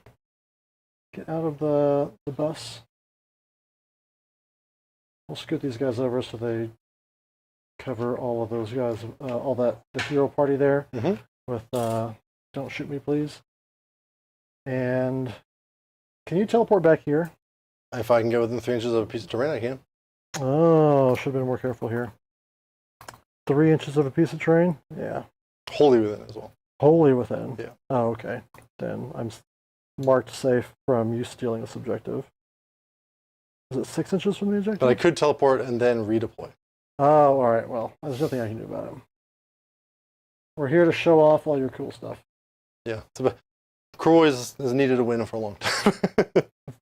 Get out of the bus? We'll scoot these guys over so they cover all of those guys, the hero party there with "Don't shoot me, please." And can you teleport back here? If I can get within 3 inches of a piece of terrain, I can. Oh, should have been more careful here. 3 inches of a piece of terrain? Yeah. Wholly within as well. Wholly within? Yeah. Oh, okay. Then marked safe from you stealing this objective. Is it 6 inches from the objective? But I could teleport and then redeploy. Oh, all right. Well, there's nothing I can do about it. We're here to show off all your cool stuff. Yeah. Kruleboyz has needed a win for a long time.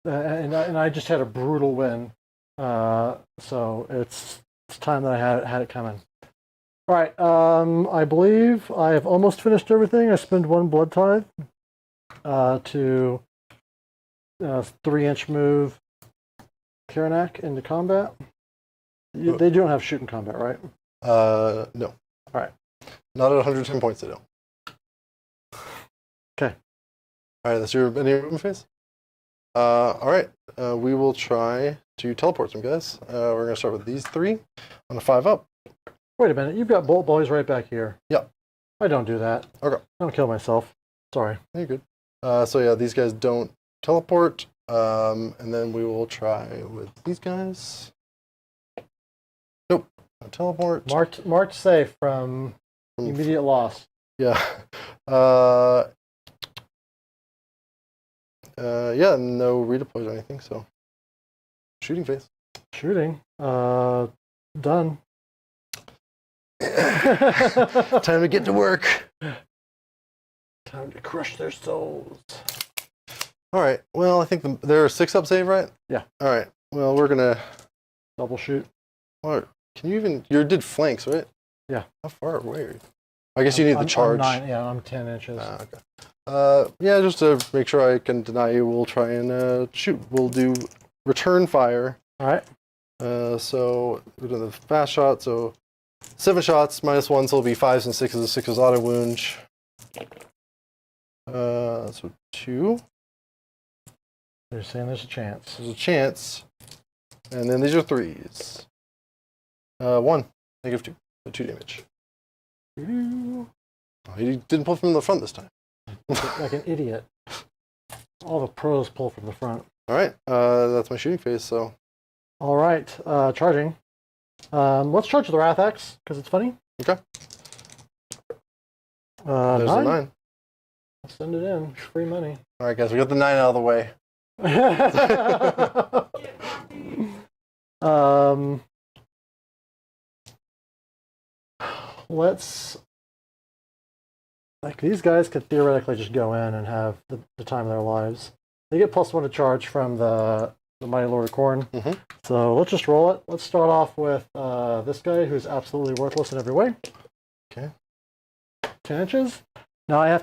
And I just had a brutal win. So it's time that I had it coming. All right. I believe I have almost finished everything. I spend 1 blood tithe to 3-inch move Khorne into combat. They don't have shoot in combat, right? No. All right. Not at 110 points, they don't. Okay. All right, that's your movement phase. All right, we will try to teleport some guys. We're going to start with these 3 on a 5-up. Wait a minute. You've got bolt boys right back here. Yep. I don't do that. Okay. I don't kill myself. Sorry. You're good. So yeah, these guys don't teleport. And then we will try with these guys. Nope. No teleport. Marked safe from immediate loss. Yeah. Yeah, no redeploys or anything, so. Shooting phase. Shooting. Done. Time to get to work. Time to crush their souls. All right. Well, I think they're a 6-up save, right? Yeah. All right. Well, we're gonna Double shoot. What? Can you even? You did flanks, right? Yeah. How far away are you? I guess you need the charge. I'm 10 inches. Okay. Yeah, just to make sure I can deny you, we'll try and shoot. We'll do return fire. All right. So we're doing the fast shot. So 7 shots minus 1, so it'll be 5s and 6s. 6 is auto wound. So 2. They're saying there's a chance. There's a chance. And then these are 3s. 1. -2. So 2 damage. Ooh. Oh, he didn't pull from the front this time. Like an idiot. All the pros pull from the front. All right. That's my shooting phase. So. All right. Charging. Let's charge the Wrath Axe because it's funny. Okay. There's 9. a 9. I'll send it in. Free money. All right, guys. We got the 9 out of the way. Let's, like, these guys could theoretically just go in and have the time of their lives. They get +1 to charge from the Mighty Lord of Khorne. Mm-hmm. So let's just roll it. Let's start off with this guy who's absolutely worthless in every way. Okay. 10 inches. Now I have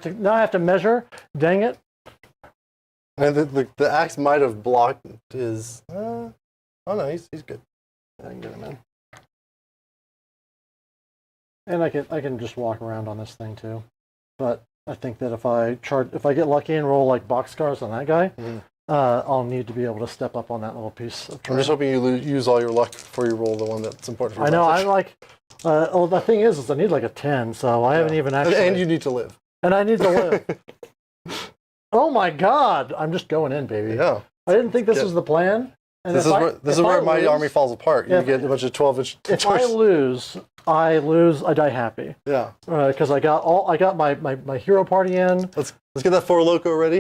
to measure. Dang it. And the axe might have blocked his. Oh no, he's good. I can get him in. And I can just walk around on this thing too. But I think that if I get lucky and roll like boxcars on that guy, I'll need to be able to step up on that little piece of terrain. I'm just hoping you use all your luck before you roll the one that's important for I your know. advantage. I like. Oh, the thing is I need like a 10, so I haven't even actually. And you need to live. And I need to live. Oh my God! I'm just going in, baby. Yeah. I didn't think this was the plan. And This is where my army falls apart. You get a bunch of 12-inch. If I lose, I die happy. Yeah. Because I got my hero party in. Let's get that 4 loco ready.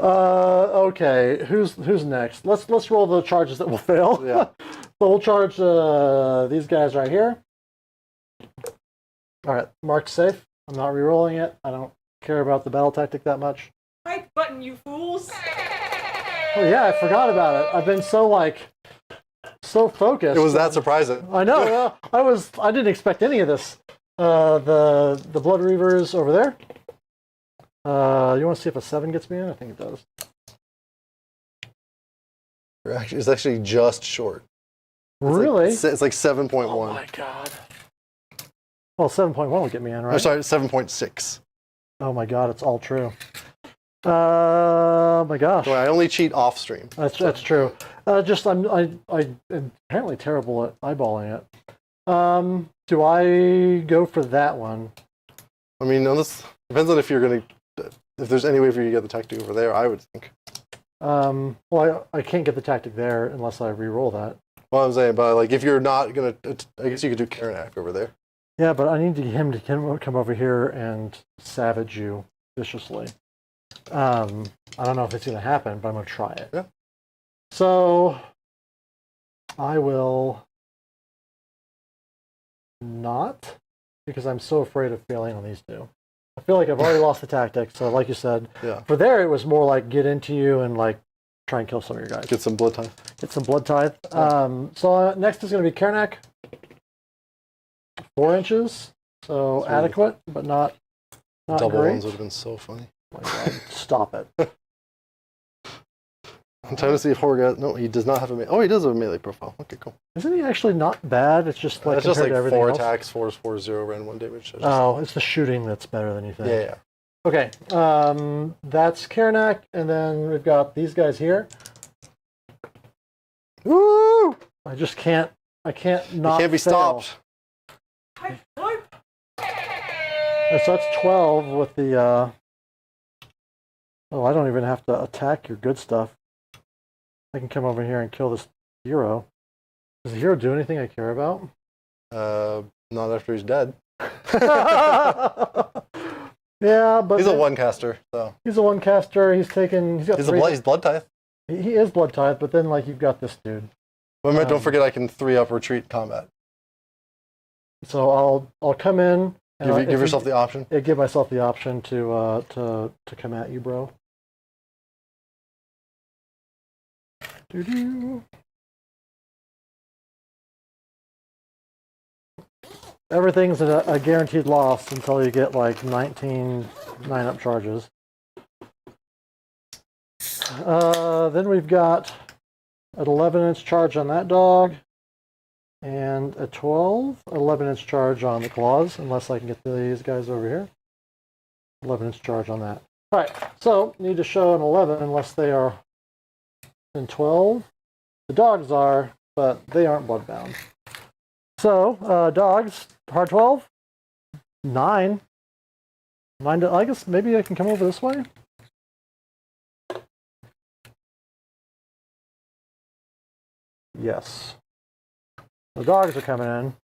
Okay, who's next? Let's roll the charges that will fail. Yeah. So we'll charge these guys right here. All right, marked safe. I'm not re-rolling it. I don't care about the battle tactic that much. Right button, you fools! Oh yeah, I forgot about it. I've been so focused. It was that surprising. I know. I didn't expect any of this. The Blood Reavers over there. You want to see if a 7 gets me in? I think it does. It's actually just short. Really? It's like 7.1. Oh my God. Well, 7.1 would get me in, right? I'm sorry, 7.6. Oh my God, it's all true. Oh my gosh. So I only cheat off stream. That's true. I'm apparently terrible at eyeballing it. Do I go for that one? I mean, this depends on if there's any way for you to get the tactic over there, I would think. Well, I can't get the tactic there unless I re-roll that. Well, I'm saying, but like if you're not gonna, I guess you could do Khorne over there. Yeah, but I need him to come over here and savage you viciously. I don't know if it's going to happen, but I'm going to try it. Yeah. So I will not, because I'm so afraid of failing on these two. I feel like I've already lost the tactic. So like you said, Yeah. for there it was more like get into you and like try and kill some of your guys. Get some blood time. Get some blood tithe. Yeah. So next is going to be Khorne. 4 inches. So Sweet. adequate, but not Double great. ones would have been so funny. Oh my God, stop it. I'm trying to see if Horgat. No, he does not have a melee. Oh, he does have a melee profile. Okay, cool. Isn't he actually not bad? It's just like It's just compared like to everything 4 else. attacks, 4/0, random 1 damage. So just, Oh, it's the shooting that's better than you think. yeah. Okay, that's Khorne, and then we've got these guys here. Woo! I just can't. I can't not. He can't be fail. stopped. So that's 12 with the. Oh, I don't even have to attack your good stuff. I can come over here and kill this hero. Does the hero do anything I care about? Not after he's dead. Yeah, but He's a 1 caster, so he's a 1 caster. He's taken. He's got he's 3. he's blood tithe. He is blood tithe, but then like you've got this dude. But don't forget, I can 3-up retreat combat. So I'll come in. And Give yourself the option. Give myself the option to come at you, bro. Doo-doo. Everything's a guaranteed loss until you get like 19 9-up charges. Then we've got an 11-inch charge on that dog, and a 11-inch charge on the claws, unless I can get these guys over here. 11-inch charge on that. All right, so need to show an 11 unless they are in 12. The dogs are, but they aren't bloodbound. So, dogs, hard 12, 9. 9 I guess maybe I can come over this way. Yes. The dogs are coming in.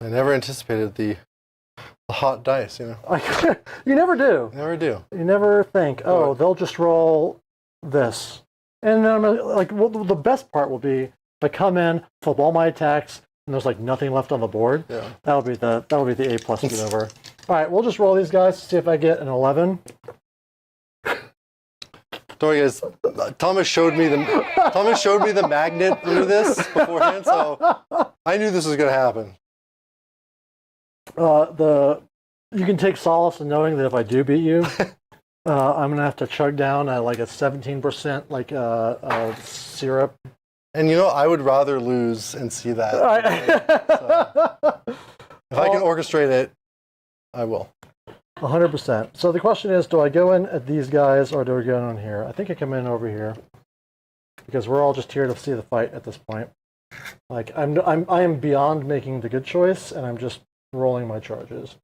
I never anticipated the hot dice, you know. You never do. Never do. You never think, oh, Right. they'll just roll this. And then I'm like, well, the best part will be if I come in, flip all my attacks, and there's like nothing left on the board. Yeah. That'll be the A+ maneuver. All right, we'll just roll these guys to see if I get an 11. Don't worry, guys. Thomas showed me the magnet under this beforehand, so I knew this was going to happen. You can take solace in knowing that if I do beat you, I'm gonna have to chug down like a 17% like syrup. And you know, I would rather lose and see that. So, if I can orchestrate it, I will. 100%. So the question is, do I go in at these guys or do I go in here? I think I come in over here because we're all just here to see the fight at this point. Like I am beyond making the good choice, and I'm just rolling my charges.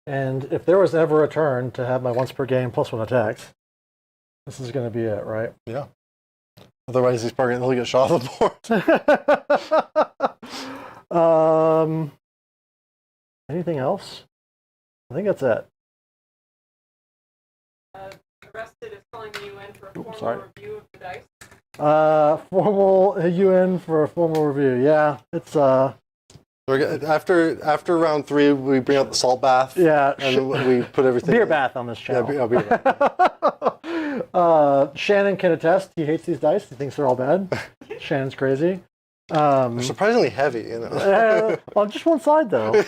And if there was ever a turn to have my once per game +1 attacks, this is going to be it, right? Yeah. Otherwise, he'll get shot off the board. Anything else? I think that's it. Arrested is calling you in for a formal review of the dice. Formal UN for a formal review. Yeah, it's After round 3, we bring out the salt bath. Yeah, and we put everything. Beer bath on this channel. Yeah, beer bath. Shannon can attest. He hates these dice. He thinks they're all bad. Shannon's crazy. They're surprisingly heavy, you know. On just one side, though.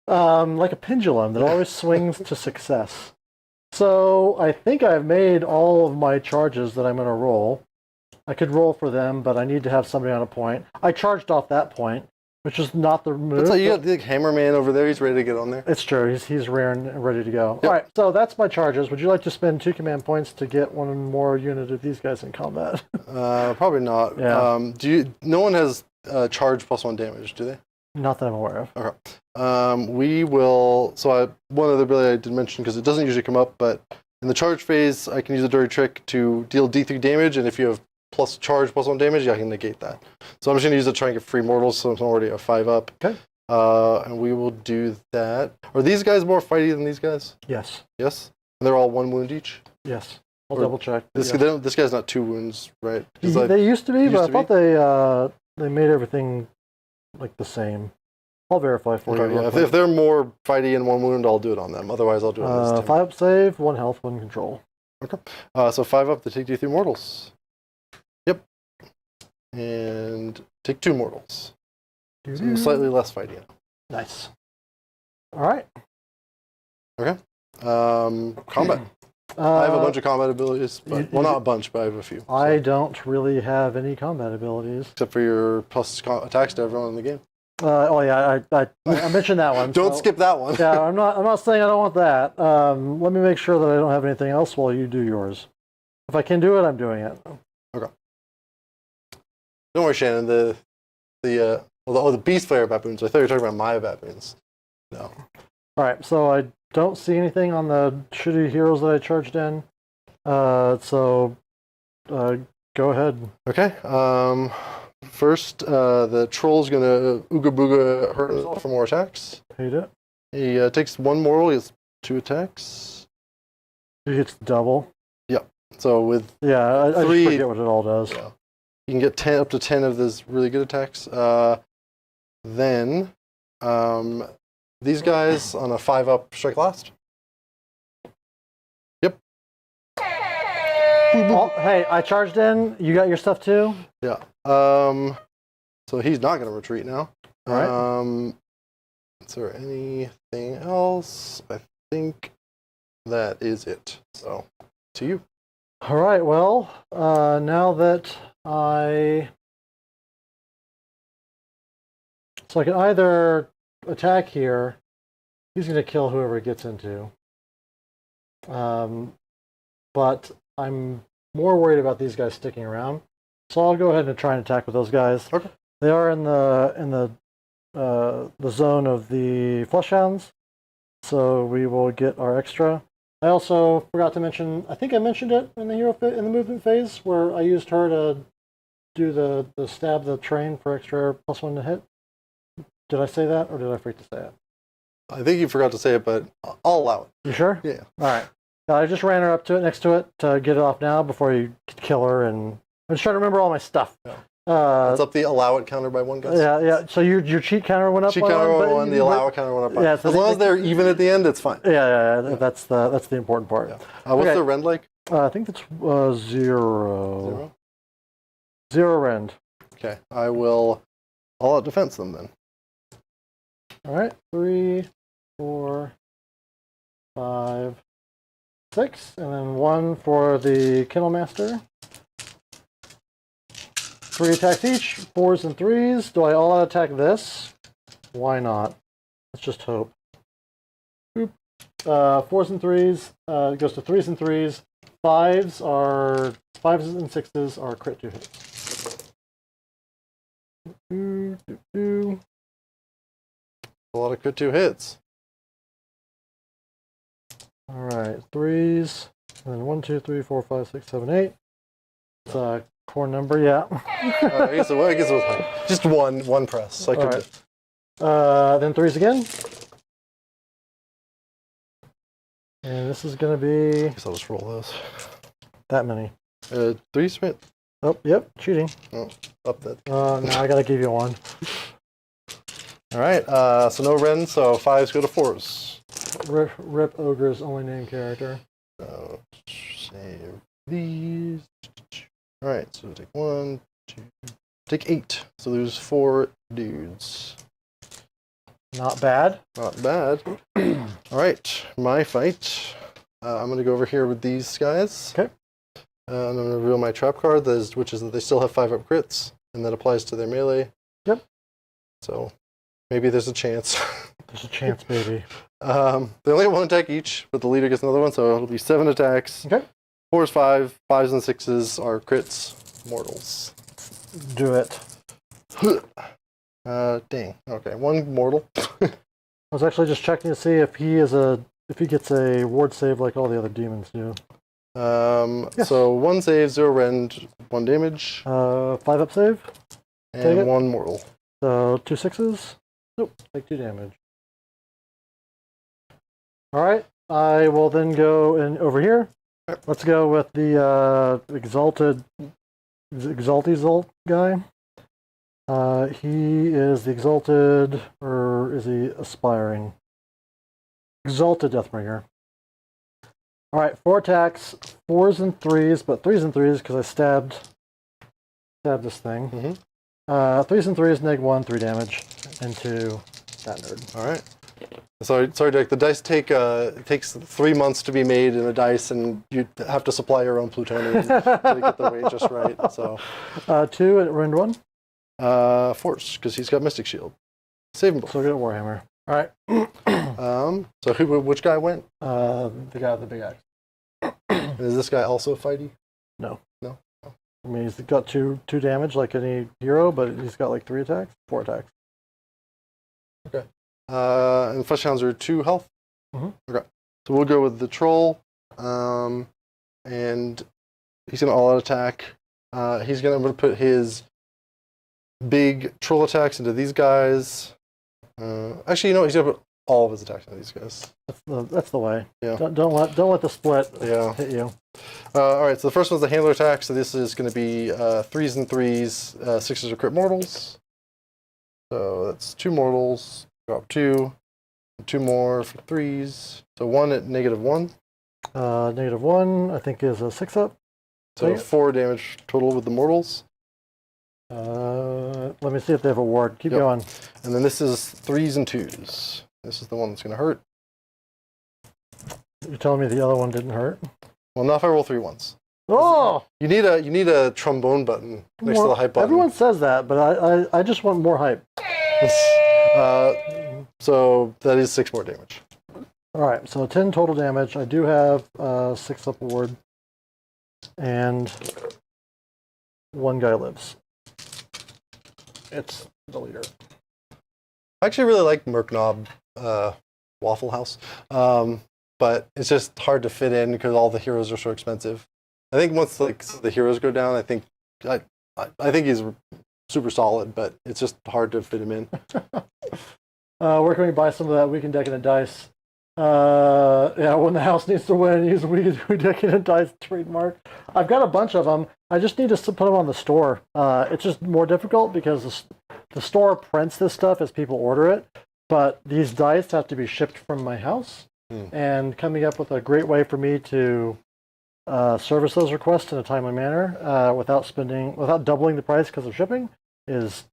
Like a pendulum that always swings to success. So I think I've made all of my charges that I'm going to roll. I could roll for them, but I need to have somebody on a point. I charged off that point, which is not the move. You got the Hammerman over there. He's ready to get on there. It's true. He's rare and ready to go. Yep. All right, so that's my charges. Would you like to spend 2 command points to get one more unit of these guys in combat? Probably not. Yeah. No one has charge +1 damage, do they? Not that I'm aware of. Okay. We will. So one other ability I did mention because it doesn't usually come up, but in the charge phase, I can use a dirty trick to deal D3 damage, and if you have plus charge plus 1 damage, I can negate that. So I'm just gonna use it to try and get free mortals. So I'm already at 5 up. Okay. And we will do that. Are these guys more fighty than these guys? Yes. Yes. And they're all 1 wound each. Yes. I'll Or double check. This Yeah. this guy's not 2 wounds, right? They used to be, but I to thought they made everything like the same. I'll verify for Okay, you. yeah, if they're more fighty in 1 wound, I'll do it on them. Otherwise, I'll do it on this team. 5 up save, 1 health, 1 control. Okay. So 5 up to take you through mortals. Yep. And take 2 mortals. So slightly less fighty. Nice. All right. Okay. Combat. I have a bunch of combat abilities, but well, not a bunch, but I have a few. I don't really have any combat abilities. Except for your plus attacks to everyone in the game. Oh yeah, I mentioned that one. Don't so, skip that one. Yeah, I'm not saying I don't want that. Let me make sure that I don't have anything else while you do yours. If I can do it, I'm doing it. Okay. Don't worry, Shannon. The beast player baboons. I thought you were talking about my baboons. No. All right, so I don't see anything on the shitty heroes that I charged in. So go ahead. Okay. First, the troll's gonna ooga booga hurt himself for more attacks. Hate it. He takes 1 mortal. He has 2 attacks. He gets double. Yep. So with Yeah, I 3, just forget what it all does. yeah, you can get up to 10 of those really good attacks. Then these guys on a 5 up strike last. Yep. Oh, hey, I charged in. You got your stuff too? Yeah. So he's not going to retreat now. All right. Is there anything else? I think that is it. So, to you. All right, well, now that So I can either attack here. He's going to kill whoever he gets into. But I'm more worried about these guys sticking around. So I'll go ahead and try and attack with those guys. Okay. They are in the zone of the Fleshhounds, so we will get our extra. I also forgot to mention. I think I mentioned it in the movement phase where I used her to do the stab the train for extra +1 to hit. Did I say that, or did I forget to say it? I think you forgot to say it, but I'll allow it. You sure? Yeah. All right. I just ran her up to it, next to it, to get it off now before you kill her, and I'm just trying to remember all my stuff. Yeah. It's up the allow it counter by 1 guys. Yeah. So your cheat counter went up. Cheat counter went 1, the allow it counter went up by. Yeah, so as long as they're even at the end, it's fine. Yeah. That's the important part. Yeah. What's the rend like? I think that's 0. 0 rend. Okay, I will all out defense them then. All right, 3, 4, 5, 6, and then 1 for the Kennel Master. 3 attacks each, 4s and 3s. Do I all out attack this? Why not? Let's just hope. Oop. 4s and 3s. It goes to 3s and 3s. 5s and 6s are crit 2 hits. A lot of crit 2 hits. All right, 3s, and then 1, 2, 3, 4, 5, 6, 7, 8. It's a core number, yeah. I guess it was high. Just one press. So I could. Right. Then 3s again. And this is going to be... I guess I'll just roll those. That many. 3 Smith. Oh, yep, cheating. Oh, up that. Now I got to give you 1. All right, so no Ren, so 5s go to 4s. Rip Ogre's only named character. Save these. All right, so take 1, 2, take 8. So there's 4 dudes. Not bad. Not bad. All right, my fight. I'm going to go over here with these guys. Okay. And I'm going to reveal my trap card, which is that they still have 5 up crits, and that applies to their melee. Yep. So maybe there's a chance. There's a chance, baby. They only have 1 attack each, but the leader gets another one, so it'll be 7 attacks. Okay. 4s 5, 5s and 6s are crits, mortals. Do it. Dang. Okay, 1 mortal. I was actually just checking to see if he gets a ward save like all the other demons do. So 1 save, 0 rend, 1 damage, 5 up save. and 1 mortal. So 2 6s. Nope, take 2 damage. Alright, I will then go in over here. Let's go with the Exalted guy. He is the Exalted, or is he Aspiring? Exalted Deathbringer. Alright, 4 attacks, 4s and 3s, but 3s and 3s because I stabbed this thing. 3s and 3s, -1, 3 damage into that nerd. Alright. Sorry, Dick. The dice it takes 3 months to be made in a dice, and you have to supply your own plutonium to get the weight just right. So 2 at rend 1. Force, because he's got Mystic Shield. Save him both. So get a Warhammer. All right. So which guy went? The guy with the big axe. Is this guy also fighty? No. No. I mean, he's got two damage like any hero, but he's got like 3 attacks, 4 attacks. Okay. And Flesh Hounds are 2 health. Okay. So we'll go with the troll. And he's gonna all-out attack. I'm gonna put his big troll attacks into these guys. Actually, he's gonna put all of his attacks into these guys. That's the way. Yeah. Don't let the split hit you. All right. So the first one's the handler attack. So this is going to be 3s and 3s, 6s are crit mortals. So that's 2 mortals. Drop 2, 2 more for 3s. So 1 at -1. -1, I think, is a 6 up. So 4 damage total with the mortals. Let me see if they have a ward. Keep going. And then this is 3s and 2s. This is the one that's going to hurt. You're telling me the other one didn't hurt? Well, not if I roll 3 ones. Oh! You need a trombone button next to the hype button. Everyone says that, but I just want more hype. So that is 6 more damage. All right, so 10 total damage. I do have 6 up ward, and 1 guy lives. It's the leader. I actually really like Merknob Waffle House, but it's just hard to fit in because all the heroes are so expensive. I think once the heroes go down, I think he's super solid, but it's just hard to fit him in. Where can we buy some of that Weekend Decadent dice? When the house needs to win, use Weekend Decadent dice trademark. I've got a bunch of them. I just need to put them on the store. It's just more difficult because the store prints this stuff as people order it, but these dice have to be shipped from my house. And coming up with a great way for me to service those requests in a timely manner without doubling the price because of shipping is.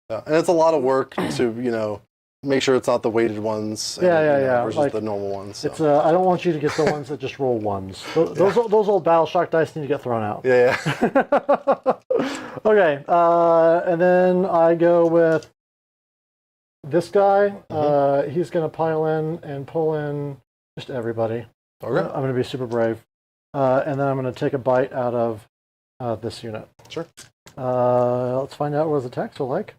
Yeah, and it's a lot of work to make sure it's not the weighted ones. Versus the normal ones. So. It's I don't want you to get the ones that just roll ones. Those old Battleshock dice need to get thrown out. Yeah. Okay, and then I go with this guy. He's going to pile in and pull in just everybody. Okay. I'm going to be super brave. And then I'm going to take a bite out of this unit. Sure. Let's find out what his attacks are like.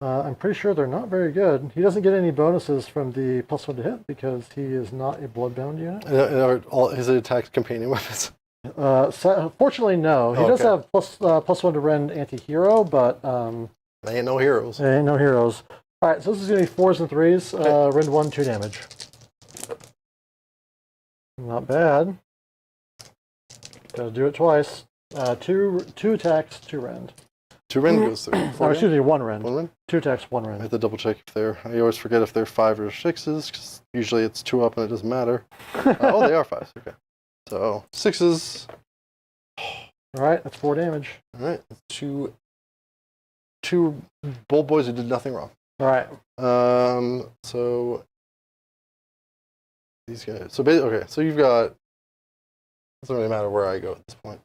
I'm pretty sure they're not very good. He doesn't get any bonuses from the +1 to hit because he is not a bloodbound unit. And are all his attacks companion weapons? Fortunately, no. He does have +1 to rend anti-hero, but they ain't no heroes. They ain't no heroes. All right, so this is going to be 4s and 3s. Okay. Rend 1, 2 damage. Not bad. Got to do it twice. 2 attacks, 2 rend. 2 rend goes through. Excuse me, 1 rend. 1 rend? 2 attacks, 1 rend. I have to double check if I always forget if they're 5 or 6s, because usually it's 2 up and it doesn't matter. They are 5s. Okay. So 6s. All right, that's 4 damage. All right, 2 bold boys who did nothing wrong. All right. So these guys. So basically, okay. So you've got. Doesn't really matter where I go at this point.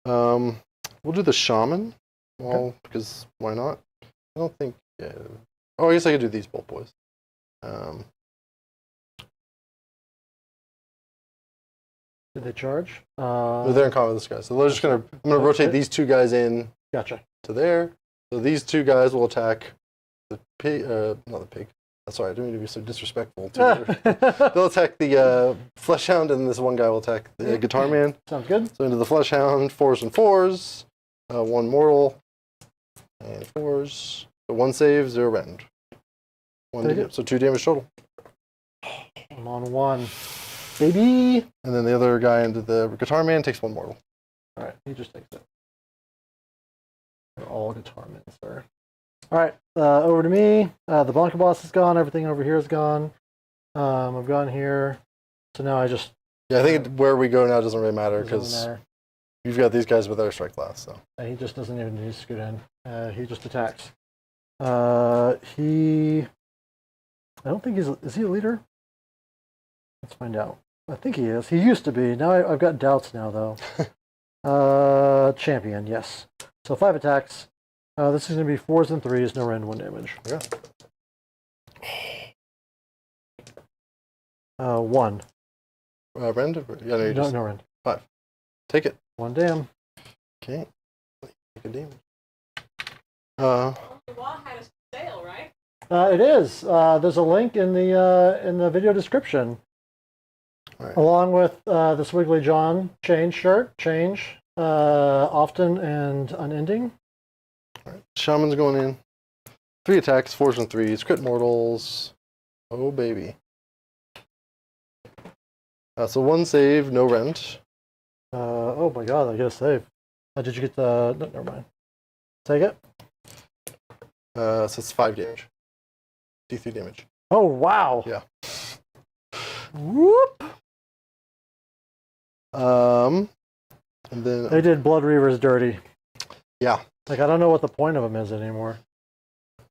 We'll do the shaman. Well, because why not? I don't think. Yeah. Oh, I guess I could do these bold boys. Did they charge? They're in combat with this guy. So they're just gonna. I'm gonna rotate these 2 guys in. Gotcha. To there. So these 2 guys will attack the pig. Not the pig. Sorry, I didn't mean to be so disrespectful. They'll attack the Fleshhound, and this one guy will attack the Guitar Man. Sounds good. So into the Fleshhound, 4s and 4s, 1 mortal, and 4s. So 1 save, 0 rend. So 2 damage total. I'm on 1. Baby! And then the other guy into the Guitar Man takes 1 mortal. Alright, he just takes it. They're all Guitar Men, sir. Alright, over to me. The bunker boss is gone. Everything over here is gone. I've gone here. So now I just... Yeah, I think where we go now doesn't really matter because you've got these guys with our strike class. So he just doesn't even need to scoot in. He just attacks. I don't think is he a leader? Let's find out. I think he is. He used to be. Now I've got doubts now, though. Champion, yes. So 5 attacks. This is going to be 4s and 3s, no rend, 1 damage. Yeah. 1. Rend? Yeah, no, No rend. 5. Take it. 1 dam. Okay. Take a damage. The wall had a sale, right? It is. There's a link in the video description, Right. along with this Wiggly John change shirt. Change often and unending. All right. Shaman's going in. 3 attacks, 4s and 3s, crit mortals. Oh baby. So 1 save, no rend. Oh my god, I get a save. Did you get the... No, never mind. Take it. So it's 5 damage. D3 damage. Oh, wow. Yeah. Whoop. And then They did Blood Reavers dirty. yeah. Like, I don't know what the point of him is anymore.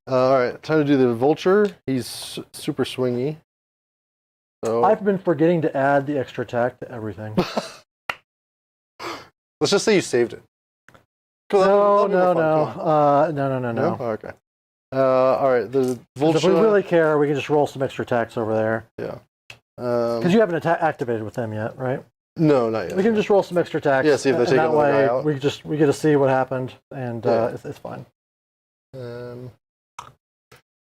All right, time to do the Vulture. He's super swingy. So I've been forgetting to add the extra attack to everything. let's just say you saved it. Cool, No. that'll be more fun. No. No? Oh, okay. All right, the Vulture. If we really care, we can just roll some extra attacks over there. Yeah. Because you haven't activated with them yet, right? No, not yet. We can just roll some extra attacks. Yeah, see if they take that another way guy out. we get to see what happened, and it's fine.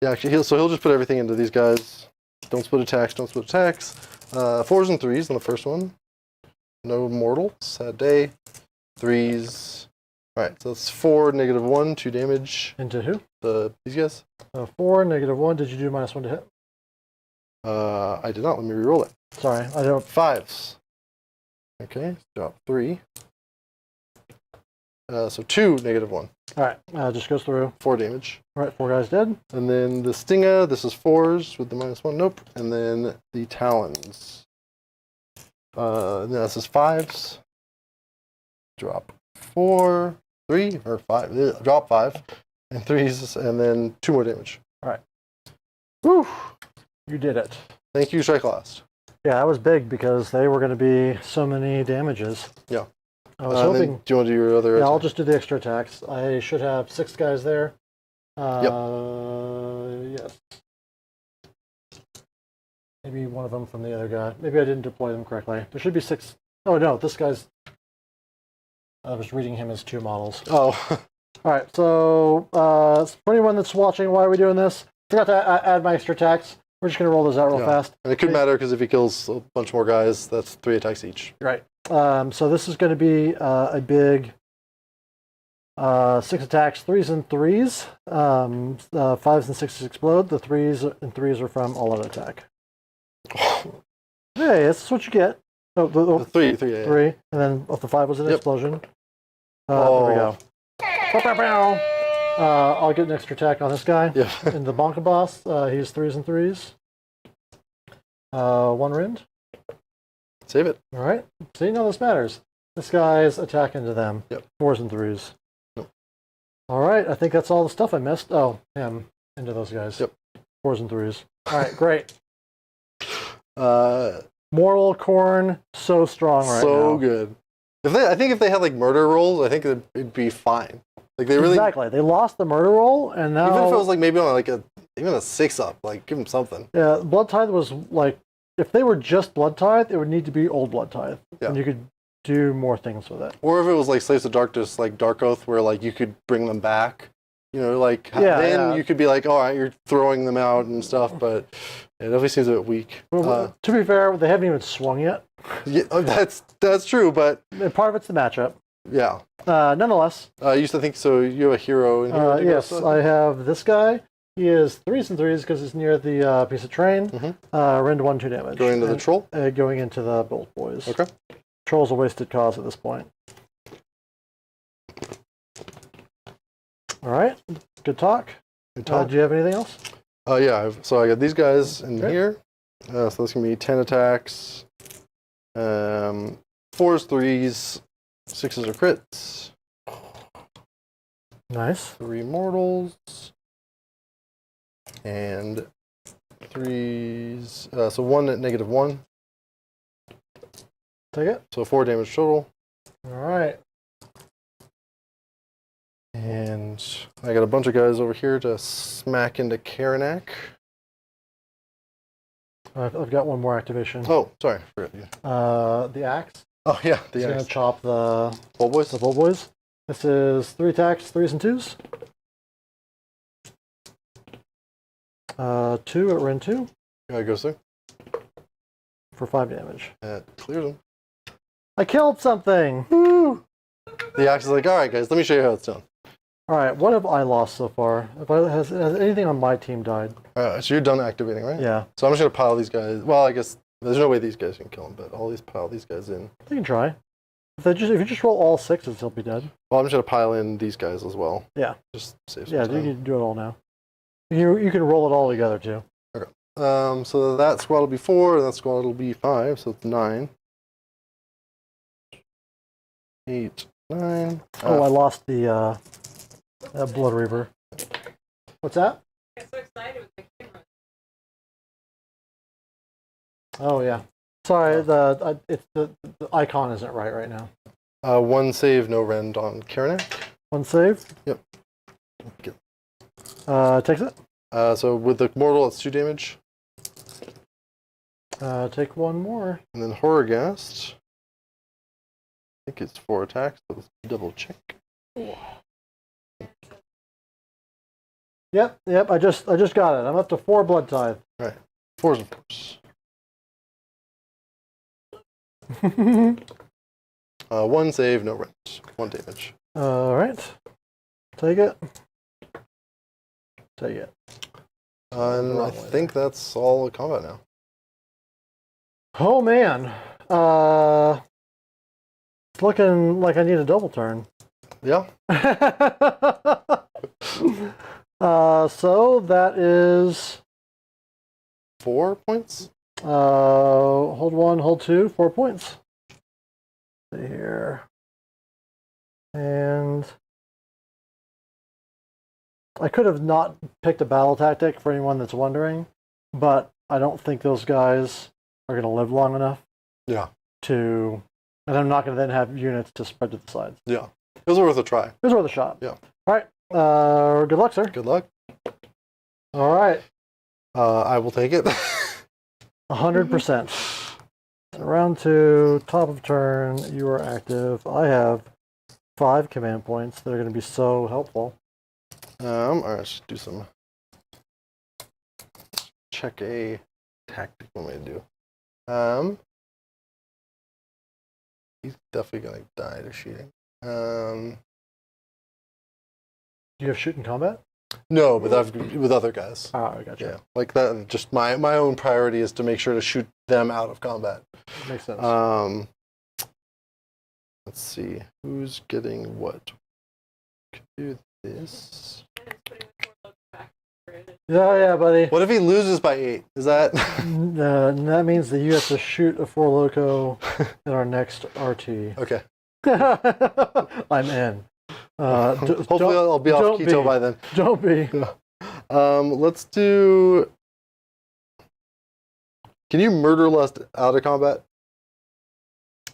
Yeah, actually, he'll just put everything into these guys. Don't split attacks. 4s and 3s on the first one. No mortal. Sad day. 3s. All right, so that's 4, -1, 2 damage. Into who? These guys. 4, -1. Did you do -1 to hit? I did not. Let me reroll it. Sorry, I don't. 5s. Okay, drop 3. So 2, -1. All right, just goes through. 4 damage. All right, 4 guys dead. And then the Stinga, this is 4s with the -1, nope. And then the Talons. This is 5s. Drop 4, 3, or 5. Drop 5. And 3s, and then 2 more damage. All right. Whew. You did it. Thank you, Strike Last. Yeah, that was big because they were going to be so many damages. Yeah. I was hoping. Do you want to do your other Yeah, I'll attack? just do the extra attacks. I should have 6 guys there. Yes. Maybe one of them from the other guy. Maybe I didn't deploy them correctly. There should be 6. Oh, no, this guy's... I was reading him as 2 models. Oh. All right, so for anyone that's watching, why are we doing this? Forgot to add my extra attacks. We're just going to roll those out real fast. And it could matter because if he kills a bunch more guys, that's 3 attacks each. Right. So this is going to be a big 6 attacks, 3s and 3s. 5s and 6s explode. The 3s and 3s are from all out attack. Hey, that's what you get. Oh, The 3, 3. And then the 5 was an explosion. There we go. I'll get an extra attack on this guy. Yeah. And the Bonka boss, he's 3s and 3s. 1 rend. Save it. All right. See, none of this matters. This guy's attack into them. Yep. 4s and 3s. Yep. All right. I think that's all the stuff I missed. Oh, him into those guys. Yep. 4s and 3s. All right. Great. Uh, Mortal Khorne, so strong right now. So good. I think if they had like murder rolls, I think it'd be fine. Like they really Exactly. They lost the murder roll, and now even if it was like maybe on like even a 6-up, like give them something. yeah, Blood Tithe was like if they were just Blood Tithe, it would need to be Old Blood Tithe, Yeah. and you could do more things with it. Or if it was like Slaves of Darkness, like Dark Oath, where like you could bring them back You know, like Yeah, then yeah. you could be like, all right, you're throwing them out and stuff, but it definitely seems a bit weak. Well, to be fair, they haven't even swung yet. Yeah, that's true, but And part of it's the matchup. yeah. Nonetheless, I used to think so. You have a hero in here. yes, I have this guy. He is 3s and 3s because he's near the piece of terrain. Rend 1, 2 damage. Going into the troll. Going into the bolt boys. Okay. Troll's a wasted cause at this point. All right. Good talk. Good talk. Do you have anything else? Yeah. So I got these guys in Okay. here. So that's gonna be 10 attacks. 4s, 3s, 6s are crits. Nice. 3 mortals. And 3s. So 1 at -1. Take it. So 4 damage total. All right. And I got a bunch of guys over here to smack into Khorne. I've got one more activation. Oh, sorry. Forgot you. The axe. Oh, yeah. It's going The to chop the Bolt boys. bolt boys. This is 3 attacks, 3s and 2s. 2 at Rend 2 Yeah, it goes through. for 5 damage. That clears them. I killed something! Woo! The axe is like, all right, guys, let me show you how it's done. All right, what have I lost so far? Has anything on my team died? So you're done activating, right? Yeah. So I'm just going to pile these guys. Well, I guess there's no way these guys can kill them, but pile these guys in. You can try. If you just roll all 6s, he'll be dead. Well, I'm just going to pile in these guys as well. Yeah. Just save some Yeah, time. you can do it all now. You can roll it all together, too. So that squad will be 4, and that squad will be 5, so it's 9. 8, 9. Oh, I lost the Blood Reaver. What's that? I got so excited with the camera. Oh, yeah. Sorry, the icon isn't right now. 1 save, no rend on Khorne. 1 save. Yep. Takes it. So with the mortal, it's 2 damage. Take 1 more. And then Horrorghast. I think it's 4 attacks, so let's double check. Yep. I just got it. I'm up to 4 blood tithe. 4s and 4s. 1 save, no rend. 1 damage. All right. Take it. Take it. And I think that's all the combat now. Oh man. It's looking like I need a double turn. Yeah. So that is 4 points. hold 1, hold 2, 4 points. See here. And I could have not picked a battle tactic for anyone that's wondering, but I don't think those guys are going to live long enough. Yeah. And I'm not going to then have units to spread to the sides. Yeah. It was worth a try. It was worth a shot. Yeah. All right. Good luck, sir. Good luck. All right. I will take it. 100%. Round 2, top of turn, you are active. I have 5 command points that are going to be so helpful. All right, let's do some. Check a tactic. What am I gonna do? He's definitely gonna die to shooting. Do you have shoot in combat? No, but with other guys. Ah, I gotcha. Yeah, like that. Just my own priority is to make sure to shoot them out of combat. Makes sense. Let's see who's getting what. Could do this. And it's putting the core look back where it is. Yeah, buddy. What if he loses by 8? Is that? That means that you have to shoot a 4 loco in our next RT. Okay. I'm in. Hopefully I'll be off keto by then. Don't be. Let's do. Can you murder lust out of combat?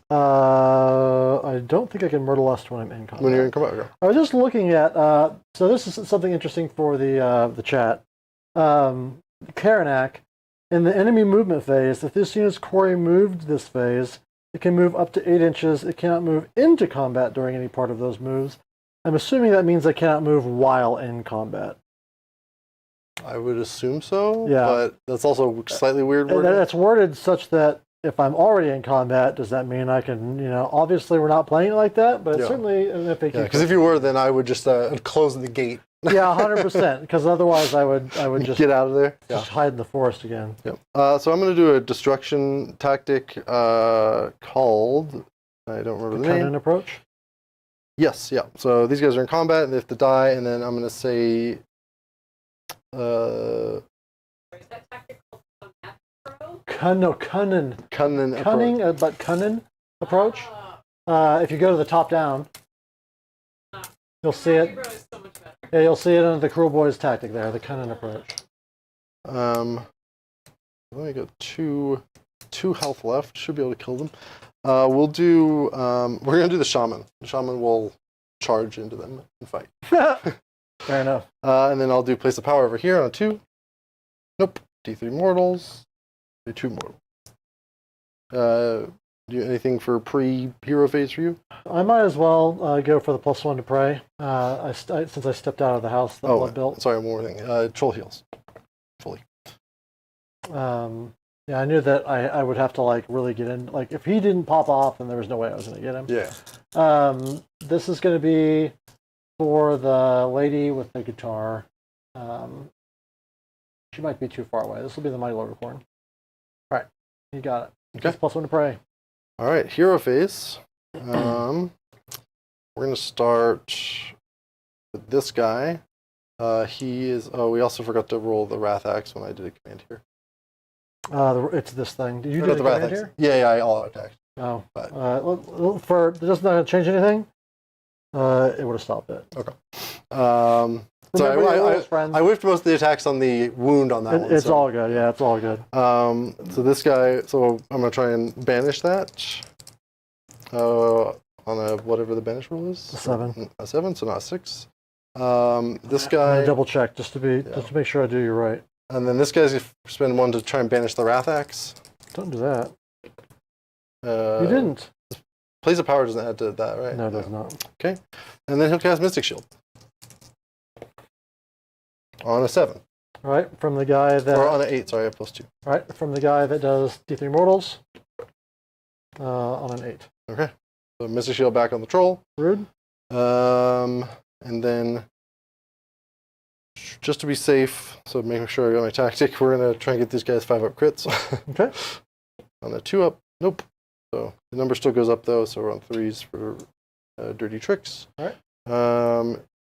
I don't think I can murder lust when I'm in combat. When you're in combat, okay. I was just looking at. So this is something interesting for the chat. Khorne, in the enemy movement phase, if this unit's core moved this phase, it can move up to 8 inches. It cannot move into combat during any part of those moves. I'm assuming that means I cannot move while in combat. I would assume so. Yeah. But that's also slightly weird And wording. that's worded such that if I'm already in combat, does that mean I can, obviously we're not playing it like that, but it's Yeah. certainly if they Yeah, because if you were, then I would just close the gate. Yeah, 100%. Because otherwise, I would just Get out of there. just hide in the forest again. Yeah. So I'm going to do a destruction tactic called. I don't remember the name. Cunning approach. Yes. Yeah. So these guys are in combat and they have to die, and then I'm going to say. Is that tactic called a map pro? Cunning. Cunning approach. But cunning approach. Ah, If you go to the top down, you'll see it. Hero is so much better. Yeah, you'll see it under the Kruleboyz tactic there, the cunning approach. Let me get two health left. Should be able to kill them. We'll do. We're gonna do the shaman. The shaman will charge into them and fight. Fair enough. And then I'll do place of power over here on 2. Nope. D3 mortals. D2 mortals. Do anything for pre-hero phase for you? I might as well go for the +1 to pray. Since I stepped out of the house that blood built. Sorry, one more thing. Troll heals. Fully. Yeah, I knew that I would have to really get in. Like if he didn't pop off, then there was no way I was going to get him. Yeah. This is going to be for the lady with the guitar. She might be too far away. This will be the Mighty Lord of Khorne. All right, you got it. Okay. +1 to pray. All right, hero phase. We're gonna start with this guy. He is. Oh, we also forgot to roll the Wrath Axe when I did a command here. It's this thing. Did you Or do not the Wrath command Axe. here? Yeah, I all attacked. Oh. But- That's not going to change anything. It would have stopped it. Okay. Remember your So rules, friends. I whiffed most of the attacks on the wound on that one. It's so. all good. Yeah, it's all good. So this guy. So I'm gonna try and banish that. On a whatever the banish rule is. A 7. A 7, so not a 6. This I'm guy. gonna double check just to make sure I do you right. And then this guy's gonna spend 1 to try and banish the Wrath Axe. Don't do that. You You didn't. Place of power doesn't add to that, right? No, it does not. Okay. And then he'll cast Mystic Shield. On a 7. All right, from the guy that. Or on an 8, sorry, I have +2. All right, from the guy that does D3 mortals. On an 8. Okay. So Mystic Shield back on the troll. Rude. And then, just to be safe, so making sure I got my tactic, we're going to try and get these guys 5-up crits. Okay. On a 2-up, nope. So the number still goes up though, so we're on 3s for dirty tricks. All right.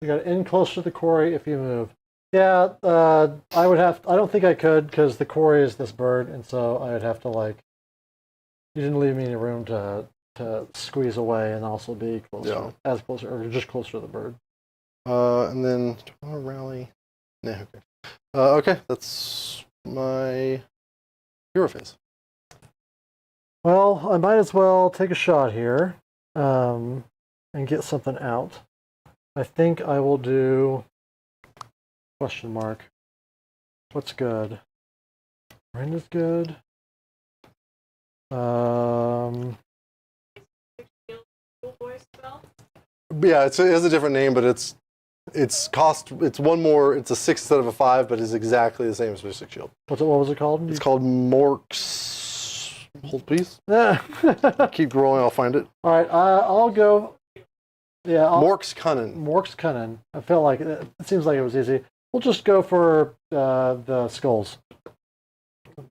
You got to in closer to the quarry if you move. Yeah, I would have. I don't think I could because the quarry is this bird, and so I would have to You didn't leave me any room to squeeze away and also be closer, or just closer to the bird. And then do I want to rally? No. Okay. Okay, that's my hero phase. Well, I might as well take a shot here and get something out. I think I will do question mark. What's good? Brenda's good. Kruleboyz spell? Yeah, it has a different name, but it's one more. It's a 6 instead of a 5, but it's exactly the same as Mystic Shield. What was it called? It's called Mork's. Hold, please. Yeah. Keep rolling. I'll find it. All right. I'll go. Yeah. Mork's Cunning. Mork's Cunning. I feel like it seems like it was easy. We'll just go for the skulls.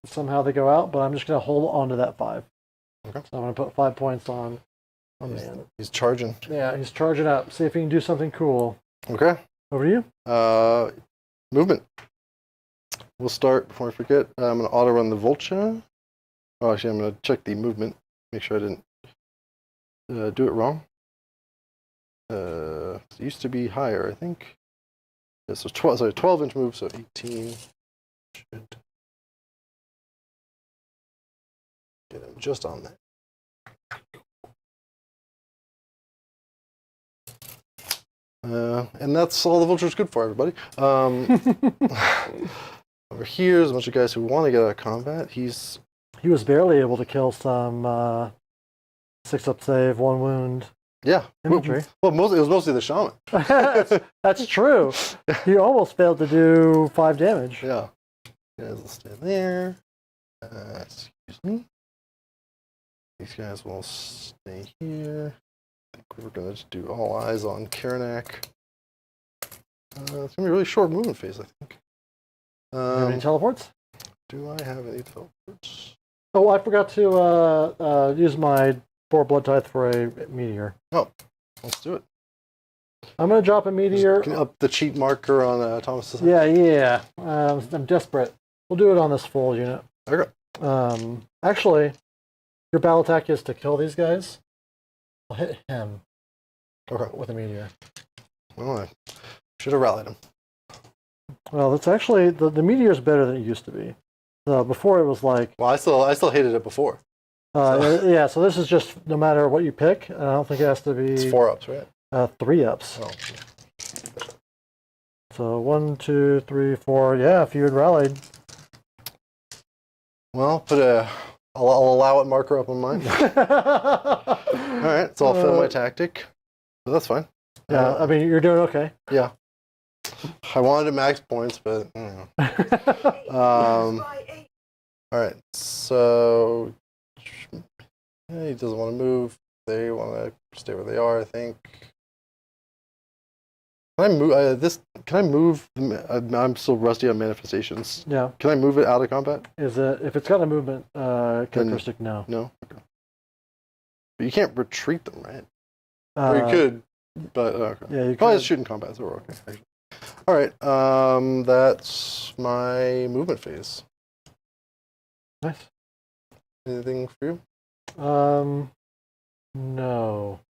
Somehow they go out, but I'm just going to hold on to that 5. Okay. So I'm going to put 5 points on. Oh man. He's charging. Yeah, he's charging up. See if he can do something cool. Okay. Over to you. Movement. We'll start before I forget. I'm going to auto run the Vulture. Oh, actually, I'm going to check the movement. Make sure I didn't do it wrong. It used to be higher, I think. Yeah, so 12-inch move, so 18 should get him just on that. And that's all the Vulture's good for, everybody. Over here, there's a bunch of guys who want to get out of combat. He was barely able to kill some 6-up save, 1 wound Yeah. Infantry. Well, it was mostly the shaman. That's true. You almost failed to do 5 damage. Yeah. You guys will stay there. Excuse me. These guys will stay here. I think we're going to do all eyes on Karnak. It's going to be a really short movement phase, I think. Have any teleports? Do I have any teleports? Oh, I forgot to use my 4 blood tithe for a meteor. Oh, let's do it. I'm going to drop a meteor. Can you up the cheat marker on Thomas's? Yeah. I'm desperate. We'll do it on this full unit. Okay. Actually, your battle attack is to kill these guys. I'll hit him with a meteor. Well, I should have rallied him. Well, that's actually, the meteor is better than it used to be. Before it was like... Well, I still hated it before. Yeah, so this is just no matter what you pick. I don't think it has to be... It's 4 ups, right? 3 ups. Oh. So 1, 2, 3, 4. Yeah, if you had rallied. Well, I'll allow it marker up on mine. All right, so I'll fill my tactic. So that's fine. Yeah, I mean, you're doing okay. Yeah. I wanted to max points, but all right, so he doesn't want to move. They want to stay where they are, I think. Can I move Can I move? I'm still rusty on manifestations. Yeah. Can I move it out of combat? If it's got a movement characteristic, no. No. Okay. But you can't retreat them, right? Or you could, but okay. Yeah, you probably could. shoot in combat, so we're okay. Actually. All right, that's my movement phase. Nice. Anything for you? No.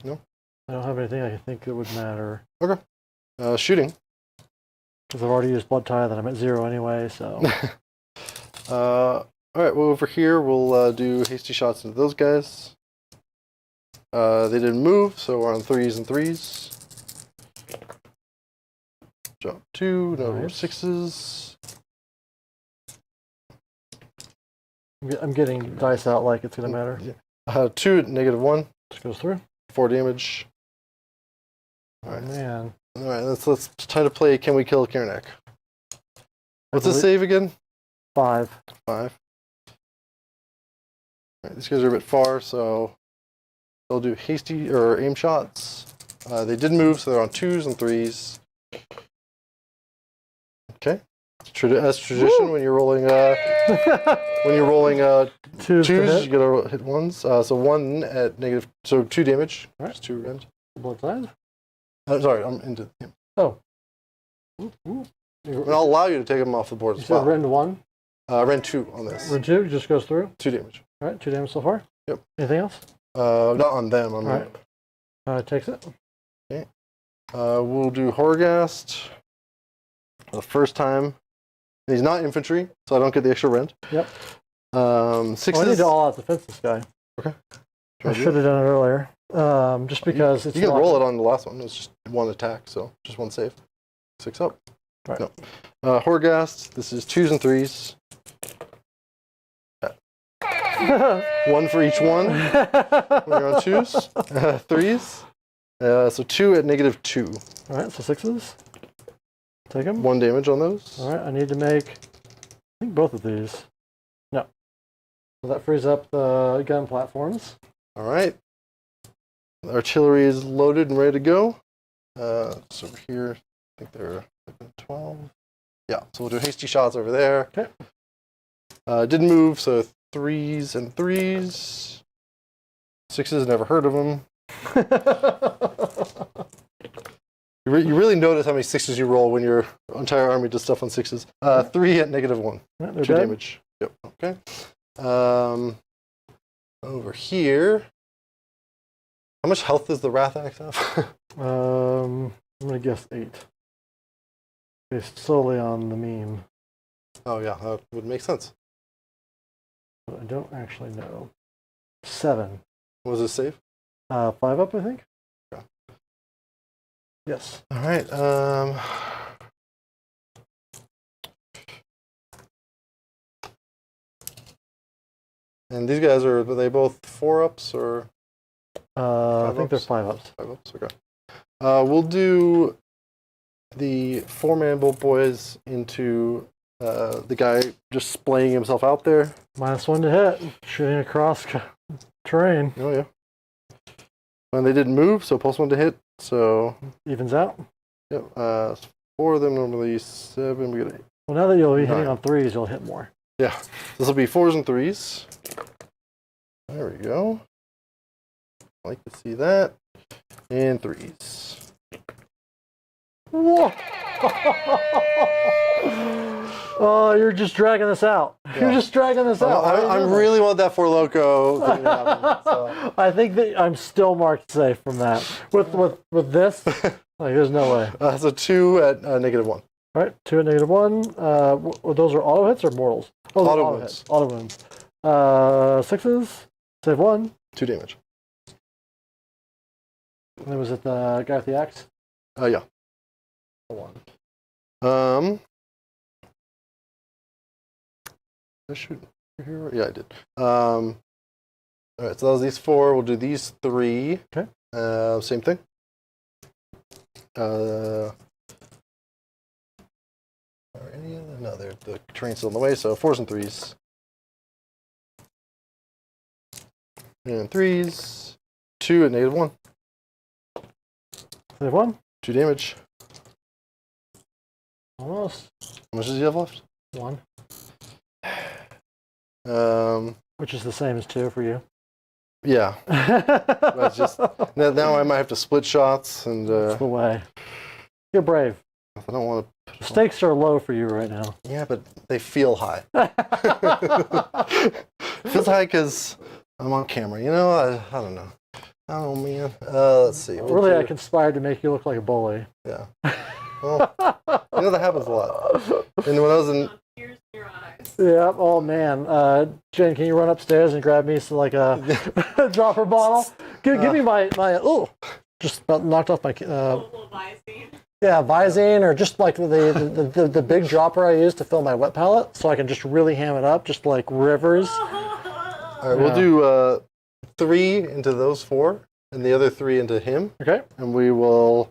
No? I don't have anything I can think that would matter. Okay. Shooting. Because I've already used blood tithe and I'm at 0 anyway, so. All right, well, over here, we'll do hasty shots into those guys. They didn't move, so we're on 3s and 3s. Drop 2, no Nice. 6s. I'm getting dice out like it's going to matter. 2 at -1. Just goes through. 4 damage. All right. Oh, man. All right, let's try to play Can We Kill Karnak? What's the save again? 5. 5. All right, these guys are a bit far, so they'll do hasty or aim shots. They did move, so they're on 2s and 3s. Okay. As tradition, when you're rolling twos, you gotta hit 1s. So 1 at negative, so 2 damage. All right. Just 2 rend. Blood tithe? Sorry, I'm into him. Oh. And I'll allow you to take them off the board You as said well. rend 1? Rend 2 on this. Rend 2 just goes through? 2 damage. All right, 2 damage so far? Yep. Anything else? Not on them. On All right. Takes it. Okay. We'll do Horgast. For the first time. He's not infantry, so I don't get the extra rend. Yep. 6s. I need to all out defense this guy. Okay. I should have done it earlier. Just because you can roll it on the last one. It's just 1 attack, so just 1 save. 6 up. Right. No. Horgast. This is 2s and 3s. 1 for each one. When you're on 2s. 3s. So 2 at -2. All right, so 6s. Take them. 1 damage on those. All right, I need to make, I think both of these. No. So that frees up the gun platforms. All right. The artillery is loaded and ready to go. So over here, I think they're 12. Yeah, so we'll do hasty shots over there. Okay. Didn't move, so 3s and 3s. 6s, never heard of them. You really notice how many 6s you roll when your entire army does stuff on 6s. 3 at -1. Yeah, 2 damage. Yep. Okay. Over here. How much health does the Wrath Axe have? I'm going to guess 8. Based solely on the meme. Oh, yeah, that would make sense. But I don't actually know. 7. What was his save? 5 up, I think? Yeah. Yes. All right. And these guys are they both 4 ups or? I think there's 5 ups. 5 ups, okay. We'll do the 4-man bolt boys into the guy just splaying himself out there. -1 to hit, shooting across terrain. Oh, yeah. And they didn't move, so +1 to hit, so... Evens out. Yep, 4 of them, normally 7, we get 8. Well, now that you'll be 9. hitting on 3s, you'll hit more. Yeah, this will be 4s and 3s. There we go. I like to see that. And 3s. Whoa! Oh, you're just dragging this out. Yeah. You're just dragging this out. I really want that 4 loco thing to happen. So. I think that I'm still marked safe from that. With this, like, there's no way. So 2 at -1. All right, 2 at -1. Those are auto hits or mortals? Oh, Auto auto wounds. hits. Auto wounds. 6s. Save 1. 2 damage. And then was it the guy with the axe? Yeah. 1. I shoot here. Yeah, I did. All right, so that was these 4. We'll do these 3. Okay. Same thing. Are any of them? No, the terrain's still in the way, so 4s and 3s. And 3s. 2 at -1. Save 1. 2 damage. Almost. How much does he have left? 1. Um, Which is the same as 2 for you. yeah. That's just now I might have to split shots, and That's the way. You're brave. I don't want to. The stakes are low for you right now. Yeah, but they feel high. Feels high because I'm on camera. You know, I don't know. Oh man. Let's see. Really, I conspired to make you look like a bully. Yeah. Well, you know that happens a lot. And when I was in. Tears in your eyes. Yeah. Oh man. Jen, can you run upstairs and grab me some like a dropper bottle? Give me my. Oh, just about knocked off my. A little Visine. Yeah, Visine, or just like the big dropper I use to fill my wet palette, so I can just really ham it up, just like rivers. All right, we'll do 3 into those 4, and the other 3 into him. Okay. And we will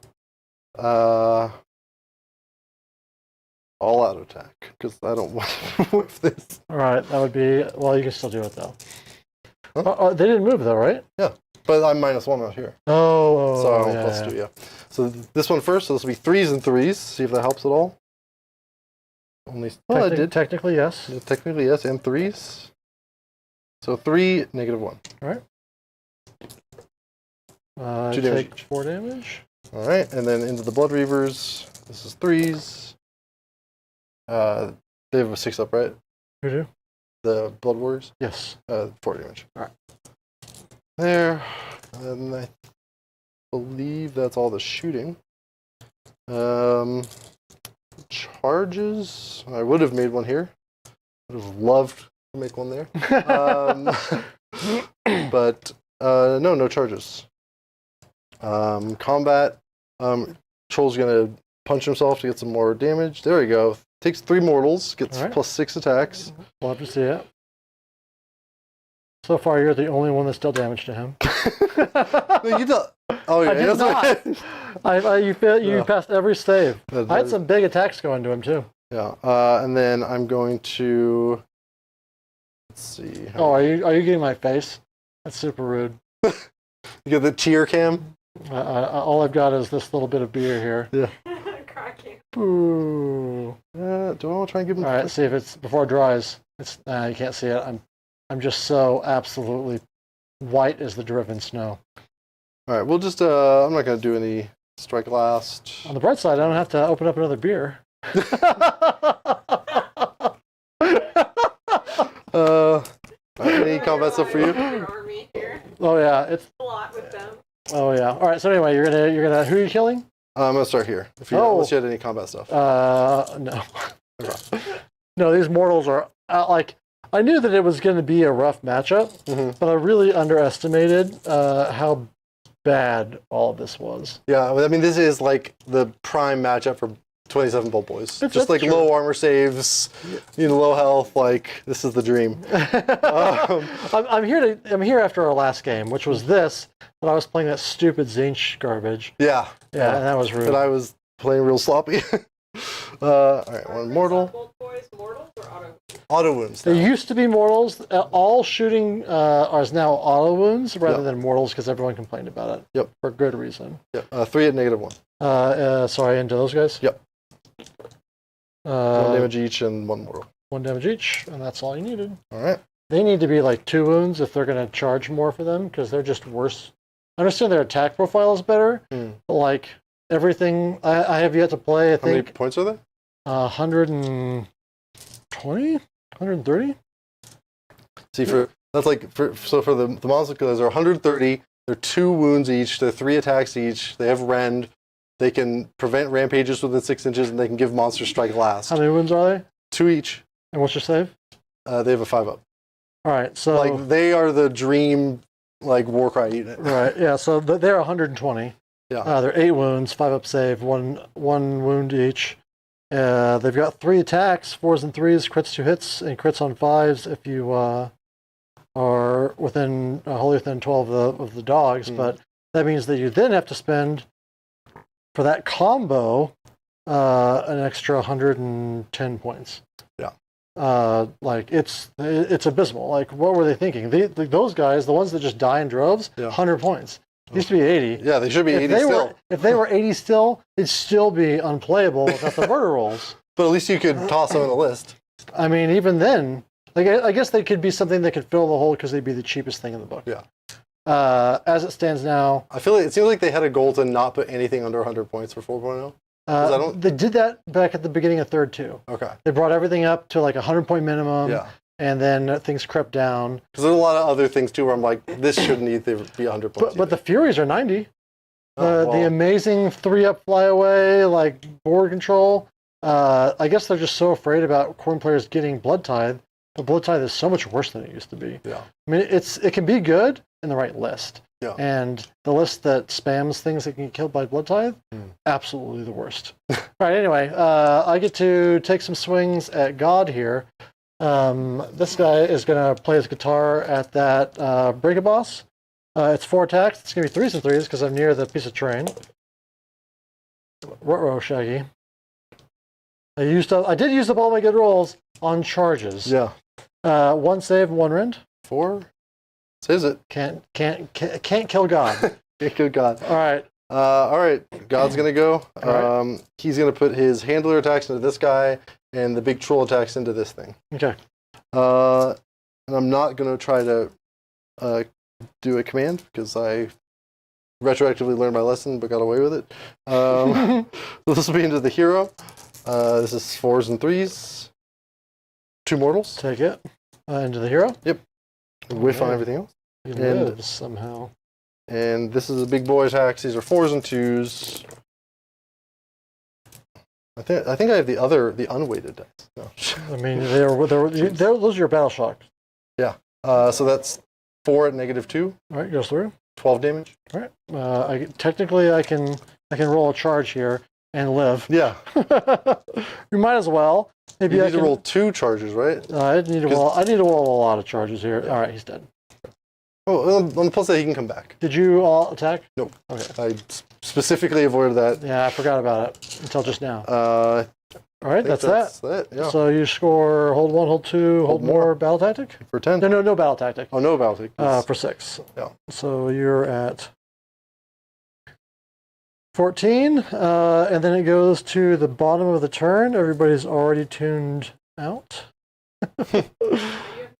all out attack because I don't want to whiff this. All right, that would be. Well, you can still do it though. Huh? They didn't move though, right? Yeah, but I'm -1 out here. Oh. So yeah, +2, yeah. So this one first. So this will be 3s and 3s. See if that helps at all. Only. Well, I did. Technically, yes. Yeah, technically, yes, and 3s. So 3, -1. All right. 2 damage take each. 4 damage. All right, and then into the Blood Reavers. This is 3s. They have a 6 up, right? Who do? The Blood Warriors. Yes. 4 damage. All right. There. And I believe that's all the shooting. Charges. I would have made one here. Would have loved to make one there. But no charges. Combat. Troll's gonna punch himself to get some more damage. There we go. Takes 3 mortals. Gets All right. +6 attacks. We'll have to see it. So far, you're the only one that's dealt damage to him. No, you don't. Oh yeah, I did that's not. You Yeah. passed every save. That- I had some big attacks going to him too. Yeah, and then I'm going to. Let's see. Oh, are you getting my face? That's super rude. You get the cheer cam. All I've got is this little bit of beer here. Yeah. Cracking. Ooh. Do I want to try and give him? All right, see if it's before it dries. It's you can't see it. I'm just so absolutely white as the driven snow. All right, we'll just. I'm not going to do any strike last. On the bright side, I don't have to open up another beer. Any combat stuff for you? Your army here. Oh yeah, it's. A lot with them. Oh yeah. All right. So anyway, you're gonna. Who are you killing? I'm going to start here. Unless you had any combat stuff. No. No, these mortals are like. I knew that it was going to be a rough matchup, but I really underestimated how bad all of this was. Yeah, I mean, this is like the prime matchup for 27 bolt boys. That's Just like true. low armor saves, low health. Like this is the dream. I'm here after our last game, which was this, but I was playing that stupid Zinch garbage. Yeah. Yeah, and that was rude. But I was playing real sloppy. All right, one mortal. Bolt boys, mortals or auto? Auto wounds. There now. used to be mortals. All shooting is now auto wounds rather than mortals because everyone complained about it. Yep. For good reason. Yep. 3 at -1. Sorry, into those guys? Yep. 1 1 damage each and 1 mortal. 1 damage each, and that's all you needed. All right. They need to be like 2 wounds if they're going to charge more for them because they're just worse. I understand their attack profile is better, but like everything I have yet to play, I How many think points are there? 120, 130. See, for the monster killers are 130. They're 2 wounds each. They're 3 attacks each. They have rend. They can prevent rampages within 6 inches, and they can give monster strike last. How many wounds are they? 2 each. And what's your save? They have a 5-up. All right, so Like they are the dream, like Warcry unit. right, yeah. So they're 120. Yeah. They're 8 wounds, 5-up save, one wound each. They've got 3 attacks, 4s and 3s, crits 2 hits, and crits on 5s if you are within wholly within 12 of the dogs. But that means that you then have to spend for that combo an extra 110 points. Yeah. Like it's abysmal. Like what were they thinking? Those guys, the ones that just die in droves, 100 points. Used to be 80. Yeah, they should be 80 still. If they were 80 still, it'd still be unplayable without the murder rolls. But at least you could toss them on the list. I mean, even then, like I guess they could be something that could fill the hole because they'd be the cheapest thing in the book. Yeah. As it stands now, I feel like it seems like they had a goal to not put anything under 100 points for 4.0. they did that back at the beginning of third too. Okay. They brought everything up to like 100-point minimum. Yeah. And then things crept down. Because there's a lot of other things too where I'm like, this shouldn't need to be 100 points. But the Furies are 90. Well. The amazing 3-up flyaway, like board control. I guess they're just so afraid about Khorne players getting Blood Tithe. But Blood Tithe is so much worse than it used to be. Yeah. I mean, it can be good in the right list. Yeah. And the list that spams things that can get killed by Blood Tithe, absolutely the worst. All right, anyway, I get to take some swings at God here. This guy is going to play his guitar at that Brigga boss. It's 4 attacks. It's going to be 3s and 3s because I'm near the piece of terrain. Ruh-roh, Shaggy. I did use up all my good rolls on charges. Yeah. 1 save, 1 rend. 4? Says it. Can't kill God. Good God. All right. All right. God's going to go. Right. He's going to put his handler attacks into this guy and the big troll attacks into this thing. Okay. And I'm not going to try to do a command because I retroactively learned my lesson but got away with it. So this will be into the hero. This is 4s and 3s. 2 mortals. Take it. Into the hero. Yep. Whiff on everything else. He And- lives somehow. And this is a big boy attacks. These are 4s and 2s. I think I have the unweighted dice. No. I mean, those are your battle shocks. Yeah. So that's 4 at -2. All right, goes through. 12 damage. All right. Technically, I can roll a charge here and live. Yeah. You might as well. Maybe You I need to can roll 2 charges, right? I need to roll a lot of charges here. All right, he's dead. Oh, on the plus side, he can come back. Did you all attack? Nope. Okay. I specifically avoided that. Yeah, I forgot about it until just now. I All right, think that's that. Yeah. So you score hold 1, hold 2, hold more battle tactic? For 10. No battle tactic. Oh, no Baltic. For 6. Yeah. So you're at 14, and then it goes to the bottom of the turn. Everybody's already tuned out. You have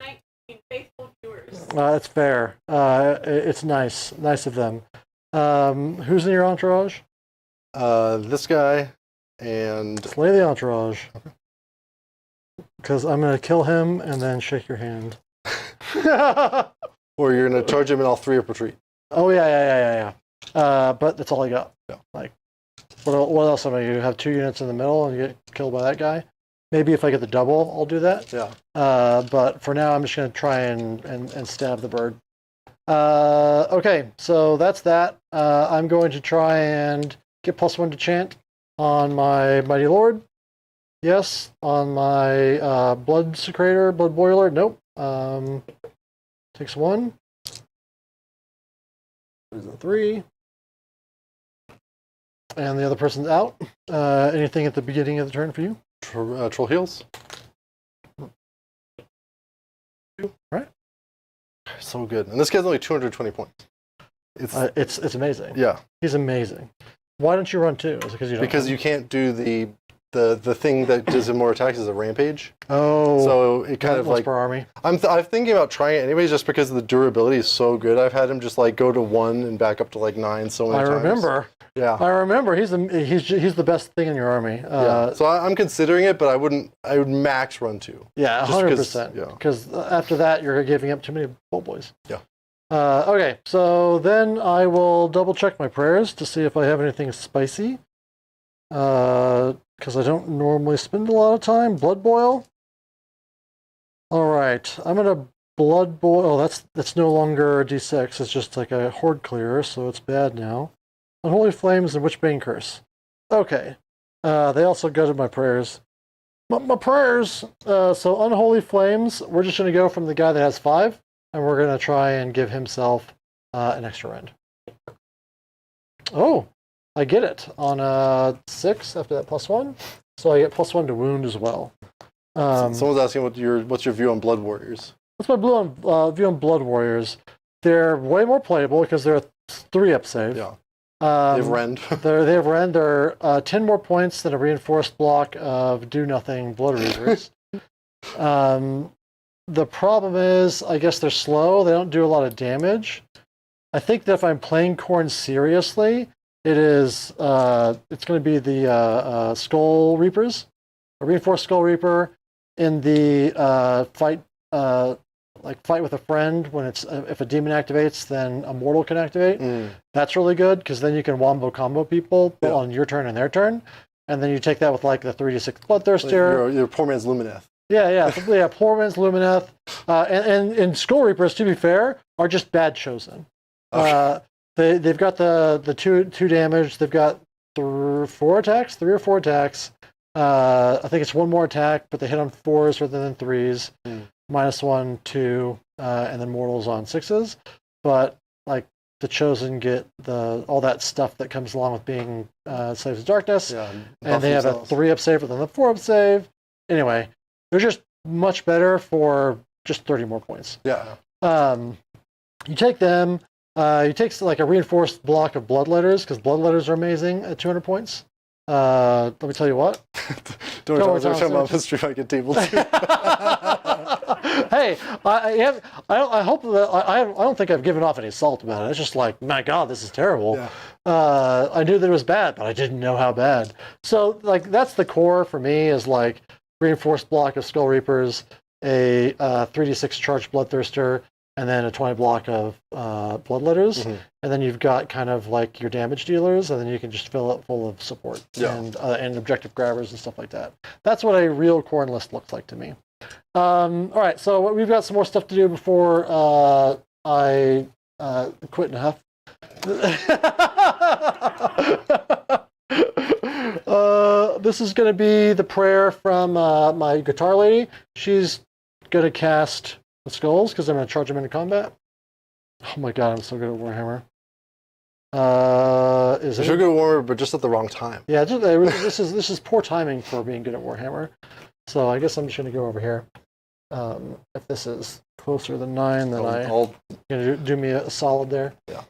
19 faithful viewers. That's fair. It's nice of them. Who's in your entourage? This guy and Slay the entourage. Because I'm going to kill him and then shake your hand. or you're gonna charge him and all 3 up retreat. Oh, yeah. But that's all I got. Yeah. Like, what else am I going to do? Have 2 units in the middle and get killed by that guy? Maybe if I get the double, I'll do that. Yeah. But for now, I'm just going to try and stab the bird. Okay, so that's that. I'm going to try and get +1 to chant On my Mighty Lord, yes. On my Blood Secretor, Blood Boiler, nope. Takes 1. There's a 3. And the other person's out. Anything at the beginning of the turn for you? Troll heals. Right. So good. And this guy's only 220 points. It's amazing. Yeah. He's amazing. Why don't you run 2? Is it because you don't? Because you can't do the thing that does more attacks is a rampage. Oh. So it kind of like per army. I'm thinking about trying it anyways, just because the durability is so good. I've had him just like go to 1 and back up to like 9 so many times. I remember. Yeah. I remember. He's the best thing in your army. Yeah. So I'm considering it, but I would max run 2. Yeah, 100%. Yeah. Because after that, you're giving up too many bolt boys. Yeah. Okay, so then I will double check my prayers to see if I have anything spicy. Because I don't normally spend a lot of time. Blood boil. All right, I'm gonna blood boil. Oh, that's no longer a D6. It's just like a horde clearer, so it's bad now. Unholy flames and witchbane curse. Okay. They also gutted my prayers. My prayers. So unholy flames. We're just gonna go from the guy that has 5, and we're gonna try and give himself an extra rend. Oh. I get it on 6 after that +1, so I get +1 to wound as well. Someone's asking what's your view on Blood Warriors? What's my view on Blood Warriors? They're way more playable because they're a 3-up save. Yeah. They have rend. They have rend. They're 10 more points than a reinforced block of do nothing Blood Reavers. The problem is, I guess they're slow. They don't do a lot of damage. I think that if I'm playing Khorne seriously, it's going to be the Skull Reapers, a reinforced Skull Reaper in the fight with a friend. When if a demon activates, then a mortal can activate. That's really good because then you can wombo combo people on your turn and their turn, and then you take that with like the 3d6 Bloodthirster. Like your poor man's Lumineth. Yeah, poor man's Lumineth, and Skull Reapers, to be fair, are just bad chosen. Okay. They've got the 2 damage. They've got 3 or 4 attacks. I think it's 1 more attack, but they hit on 4s rather than 3s. -1, 2, and then mortals on 6s. But like the chosen get all that stuff that comes along with being Slaves of Darkness, and they have a 3-up save rather than a 4-up save. Anyway, they're just much better for just 30 more points. Yeah. You take them. You take like a reinforced block of Bloodletters, because Bloodletters are amazing at 200 points. Let me tell you what. Don't worry about the stream. I get tabled too. Hey, I hope that I don't think I've given off any salt about it. It's just like, my God, this is terrible. Yeah. I knew that it was bad, but I didn't know how bad. So like that's the core for me is like reinforced block of Skull Reapers, a 3d6 charged Bloodthirster, and then a 20 block of Bloodletters, and then you've got kind of like your damage dealers, and then you can just fill it full of support and objective grabbers and stuff like that. That's what a real Khorne list looks like to me. All right, so we've got some more stuff to do before I quit enough. This is going to be the prayer from my guitar lady. She's going to cast the skulls because I'm going to charge them into combat. Oh my God, I'm so good at Warhammer. You're so good at Warhammer, but just at the wrong time. Yeah, this is poor timing for being good at Warhammer. So I guess I'm just going to go over here. If this is closer than 9, then you're going to do me a solid there. Yeah,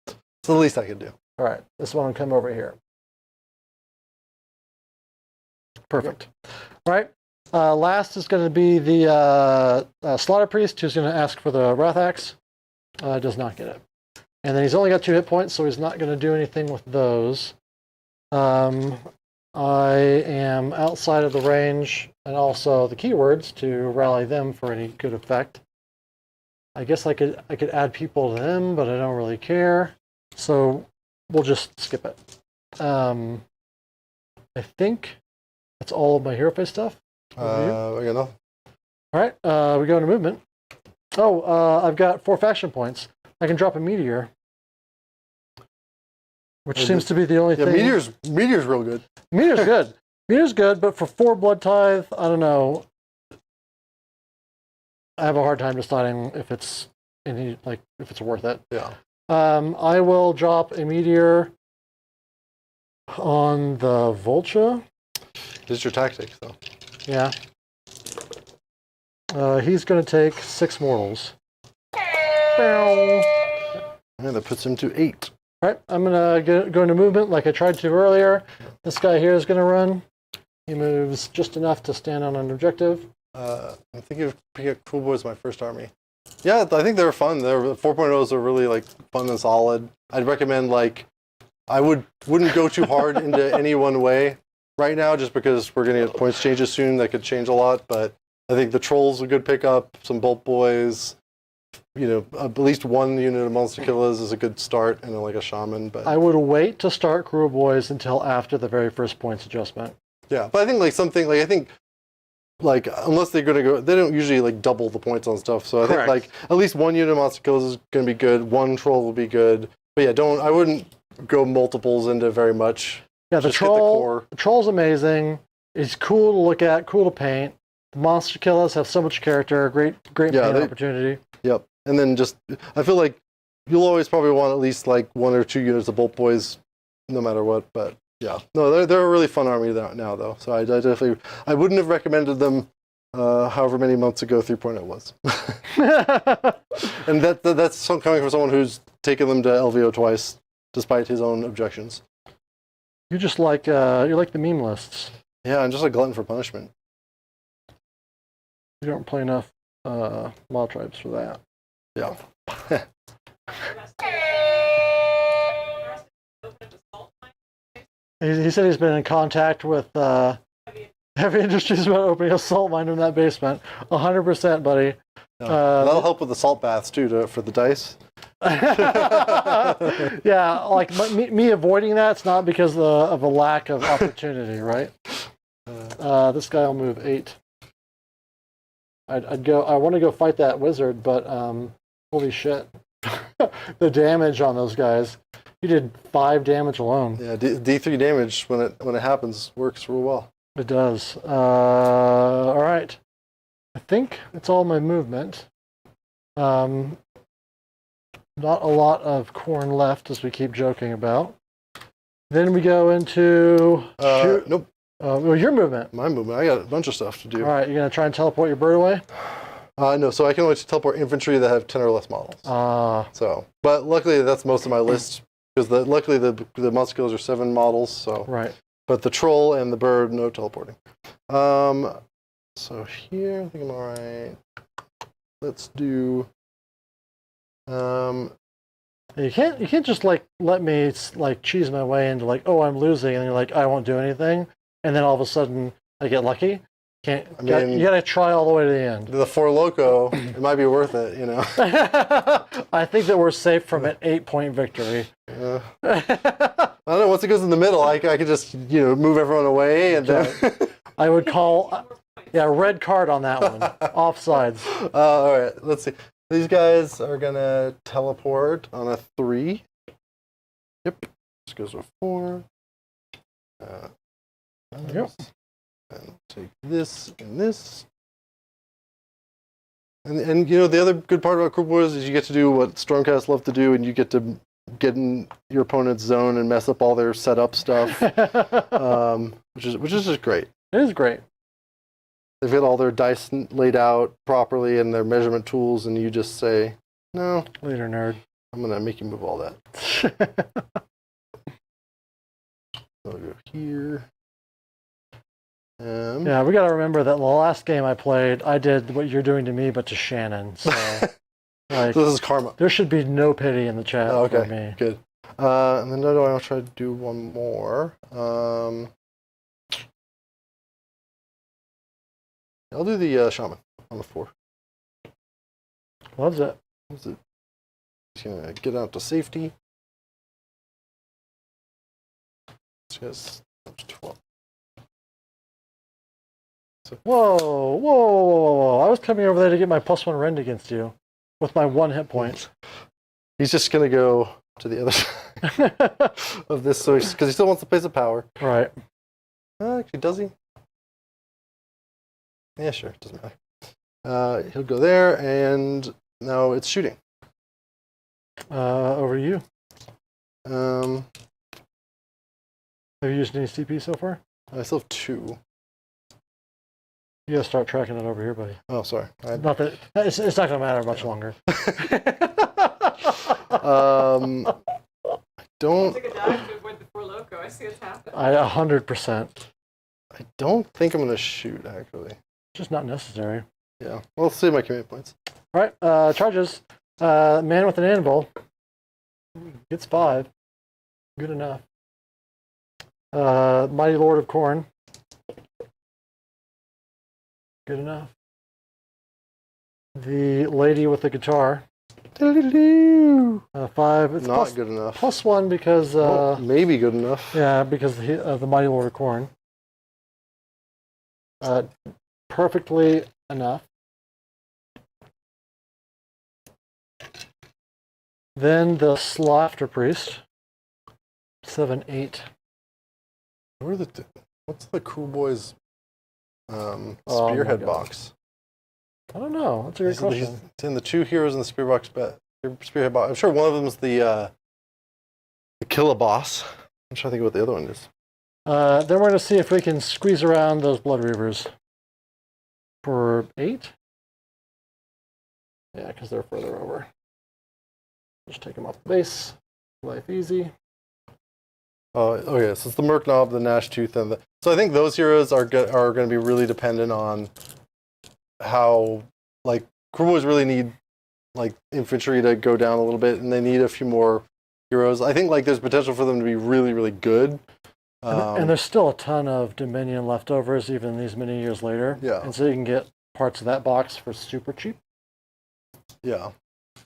it's the least I can do. All right, this one will come over here. Perfect. All right. Last is going to be the Slaughter Priest, who's going to ask for the Wrath Axe. Does not get it. And then he's only got 2 hit points, so he's not going to do anything with those. I am outside of the range and also the keywords to rally them for any good effect. I guess I could add people to them, but I don't really care. So we'll just skip it. I think that's all of my hero face stuff. All right, we go into movement. Oh, I've got 4 faction points. I can drop a meteor. which seems to be the only Yeah, thing. Meteor's real good. Meteor's good. Meteor's good, but for 4 blood tithe, I don't know. I have a hard time deciding if it's if it's worth it. Yeah. I will drop a meteor on the Vulture. This is your tactic, though. Yeah. He's going to take 6 mortals. Yeah, that puts him to 8. All right, I'm going to go into movement like I tried to earlier. This guy here is going to run. He moves just enough to stand on an objective. I'm thinking of picking up Kruleboyz my first army. Yeah, I think they're fun. They're 4.0s are really like fun and solid. I'd recommend I wouldn't go too hard into any one way right now, just because we're going to get points changes soon that could change a lot. But I think the Troll's a good pickup. Some Bolt Boys, at least 1 unit of Monster Killers is a good start, and then like a Shaman. But I would wait to start Kruleboyz until after the very first points adjustment. yeah, but I think unless they're going to go, they don't usually double the points on stuff. So I think at least 1 unit of Monster Killers is going to be good. 1 Troll will be good. But yeah, I wouldn't go multiples into very much. Yeah, the Troll's amazing. It's cool to look at, cool to paint. The Monster Killers have so much character, great paint opportunity. Yep. And then I feel like you'll always probably want at least 1 or 2 units of Bolt Boys, no matter what. But yeah, no, they're a really fun army now, though. So I definitely, I wouldn't have recommended them however many months ago 3.0 was. And that's coming from someone who's taken them to LVO twice, despite his own objections. You just you like the meme lists. Yeah, I'm just a glutton for punishment. You don't play enough mod tribes for that. Yeah. He said he's been in contact with heavy industries about opening a salt mine in that basement. 100%, buddy. Yeah. That'll help with the salt baths too, for the dice. Yeah, me avoiding that's not because of a lack of opportunity, right? This guy will move 8. I want to go fight that wizard, but holy shit, the damage on those guys. He did 5 damage alone. Yeah, D3 damage when it happens works real well. It does. All right. I think it's all my movement. Not a lot of Khorne left, as we keep joking about. Then we go into nope. Your movement. My movement. I got a bunch of stuff to do. All right, you're gonna try and teleport your bird away? No, so I can only teleport infantry that have 10 or less models. But luckily that's most of my list, because luckily the Monster Killers are 7 models. So right. But the Troll and the bird, no teleporting. So here I think I'm all right. Let's do. You can't just let me cheese my way into I'm losing, and you're like, I won't do anything, and then all of a sudden I get lucky. You gotta try all the way to the end. The 4 Loco, it might be worth it, I think that we're safe from an 8-point victory. I don't know, once it goes in the middle, I could just move everyone away, and then I would call red card on that one. Offsides. All right, let's see. These guys are gonna teleport on a 3. Yep. This goes with 4. Yep. And take this and this. And the other good part about Kruleboyz is you get to do what Stormcast love to do, and you get to get in your opponent's zone and mess up all their setup stuff, which is just great. It is great. They've got all their dice laid out properly and their measurement tools, and you just say, no. Later, nerd. I'm going to make you move all that. I'll go here. Yeah, we got to remember that the last game I played, I did what you're doing to me, but to Shannon. So, so this is karma. There should be no pity in the chat for me. Good. And then I'll try to do one more. I'll do the Shaman on the 4. Loves it. Just gonna get out to safety. Just 12. So. Whoa! I was coming over there to get my +1 rend against you with my 1 hit point. He's just gonna go to the other side. of this, so because he still wants the place of power. Right. Actually, does he? Yeah, sure. Doesn't matter. He'll go there, and now it's shooting. Over to you. Um, Have you used any CP so far? I still have 2. You gotta start tracking it over here, buddy. Oh, sorry. Not that it's not gonna matter much longer. I don't. Take a dive to avoid the 4 loco. I see what's happening. 100%. I don't think I'm gonna shoot. Actually. Just not necessary. Yeah. Well, let's see my command points. All right. Charges. Man with an anvil gets 5. Good enough. Mighty Lord of Khorne. Good enough. The lady with the guitar. 5. It's Not good enough. +1 because maybe good enough. yeah, because of the Mighty Lord of Khorne. Perfectly enough. Then the Slaughter Priest. 7, 8. What's the Kruleboyz Oh spearhead my God. box? I don't know. That's a great question. It's in the 2 heroes in the spearhead box. I'm sure one of them is the Killaboss. I'm trying to think what the other one is. Then we're going to see if we can squeeze around those Blood Reavers for 8. Yeah, because they're further over. Just take them off the base. Life easy. Okay, so it's the Merc Knob, the Gnash Tooth, and so I think those heroes are going to be really dependent on how, like, Kruleboyz really need, like, infantry to go down a little bit, and they need a few more heroes. I think, like, there's potential for them to be really, really good. And there's still a ton of Dominion leftovers even these many years later. Yeah. And so you can get parts of that box for super cheap. Yeah.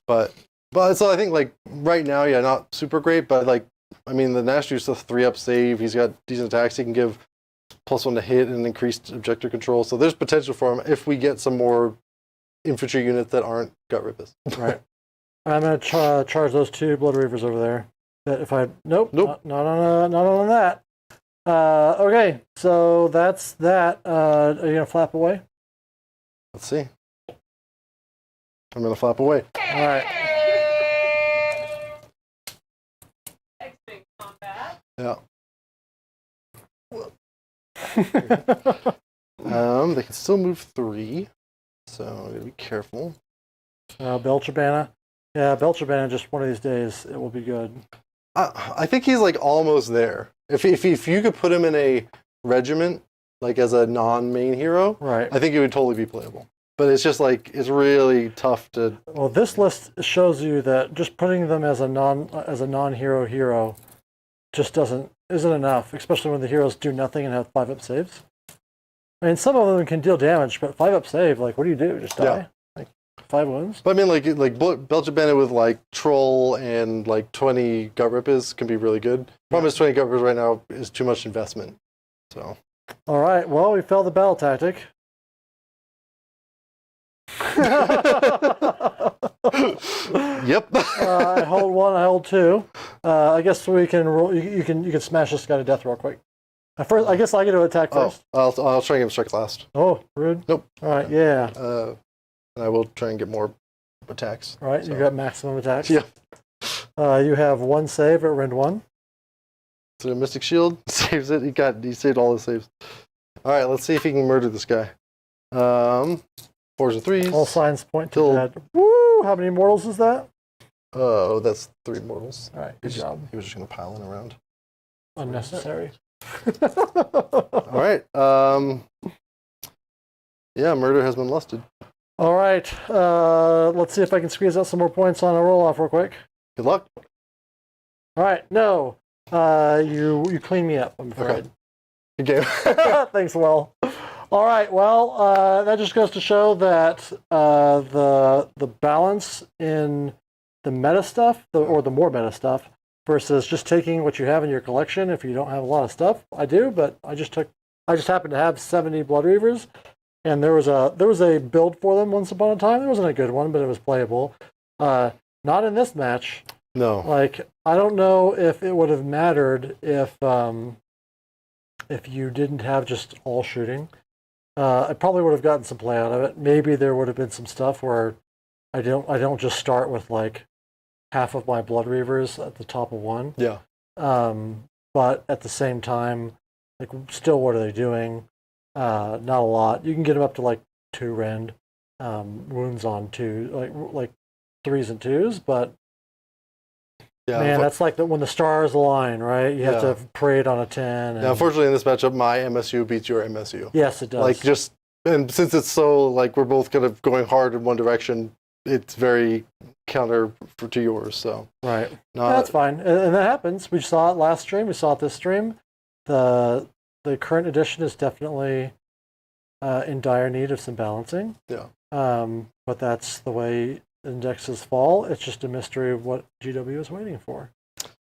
But so I think, like, right now, yeah, not super great, but, like, I mean, the Gnash Tooth's a 3-up save. He's got decent attacks. He can give +1 to hit and increased objective control. So there's potential for him if we get some more infantry units that aren't gut rippers. Right. I'm going to charge those 2 Blood Reavers over there. That if I nope. Not on that. Okay, so that's that. Are you going to flap away? Let's see. I'm going to flap away. All right. Exiting combat. Yeah. They can still move 3, so I'm going to be careful. Belchabana. Yeah, Belchabana, just one of these days, it will be good. I think he's, like, almost there. If you could put him in a regiment, like, as a non-main hero, Right. I think it would totally be playable. But it's just, like, it's really tough to... Well, this list shows you that just putting them as a non-hero hero just isn't enough, especially when the heroes do nothing and have 5-up saves. I mean, some of them can deal damage, but 5-up save, like, what do you do? Just die? Yeah. Like, 5 wounds? But I mean, like Belchabana with, like, Troll and, like, 20 Gut Rippers can be really good. Problem is 20 Gut Rippers right now is too much investment. So... All right, well, we failed the battle tactic. Yep. I hold 1, I hold 2. I guess we can roll. You can smash this guy to death real quick. First, I guess I get to attack first. I'll try and give him strike last. Oh, rude. Nope. All right, yeah. And I will try and get more attacks. All right, so. you got maximum attacks. Yeah. You have 1 save at Rend 1. So Mystic Shield saves it. He saved all his saves. All right, let's see if he can murder this guy. 4s and 3s. All signs point to Till- that. Woo! How many mortals is that? Oh, that's 3 mortals. All right, good job. He was just gonna pile in around. Unnecessary. All right. Yeah, murder has been lusted. All right. Let's see if I can squeeze out some more points on a roll-off real quick. Good luck. All right. No. You clean me up, I'm afraid. Okay. Good game. Thanks, Will. All right. Well, that just goes to show that the balance in the meta stuff, or the more meta stuff, versus just taking what you have in your collection. If you don't have a lot of stuff, I do, but I just happened to have 70 Blood Reavers, and there was a build for them once upon a time. It wasn't a good one, but it was playable. Not in this match. No. Like, I don't know if it would have mattered if you didn't have just all shooting. I probably would have gotten some play out of it. Maybe there would have been some stuff where I don't just start with like half of my Blood Reavers at the top of one. Yeah. But at the same time, like, still, what are they doing? Not a lot. You can get them up to like 2 rend wounds on 2, like 3s and 2s, but Yeah, man, that's like when the stars align, right? You have Yeah. to parade on a 10. And, yeah, unfortunately, in this matchup, my MSU beats your MSU. yes, it does. Like, just, and since it's so, like, we're both kind of going hard in one direction, it's very counter to yours, so. right. Not, That's fine, and that happens. We saw it last stream. We saw it this stream. The current edition is definitely in dire need of some balancing. Yeah. But that's the way indexes fall. It's just a mystery of what GW is waiting for.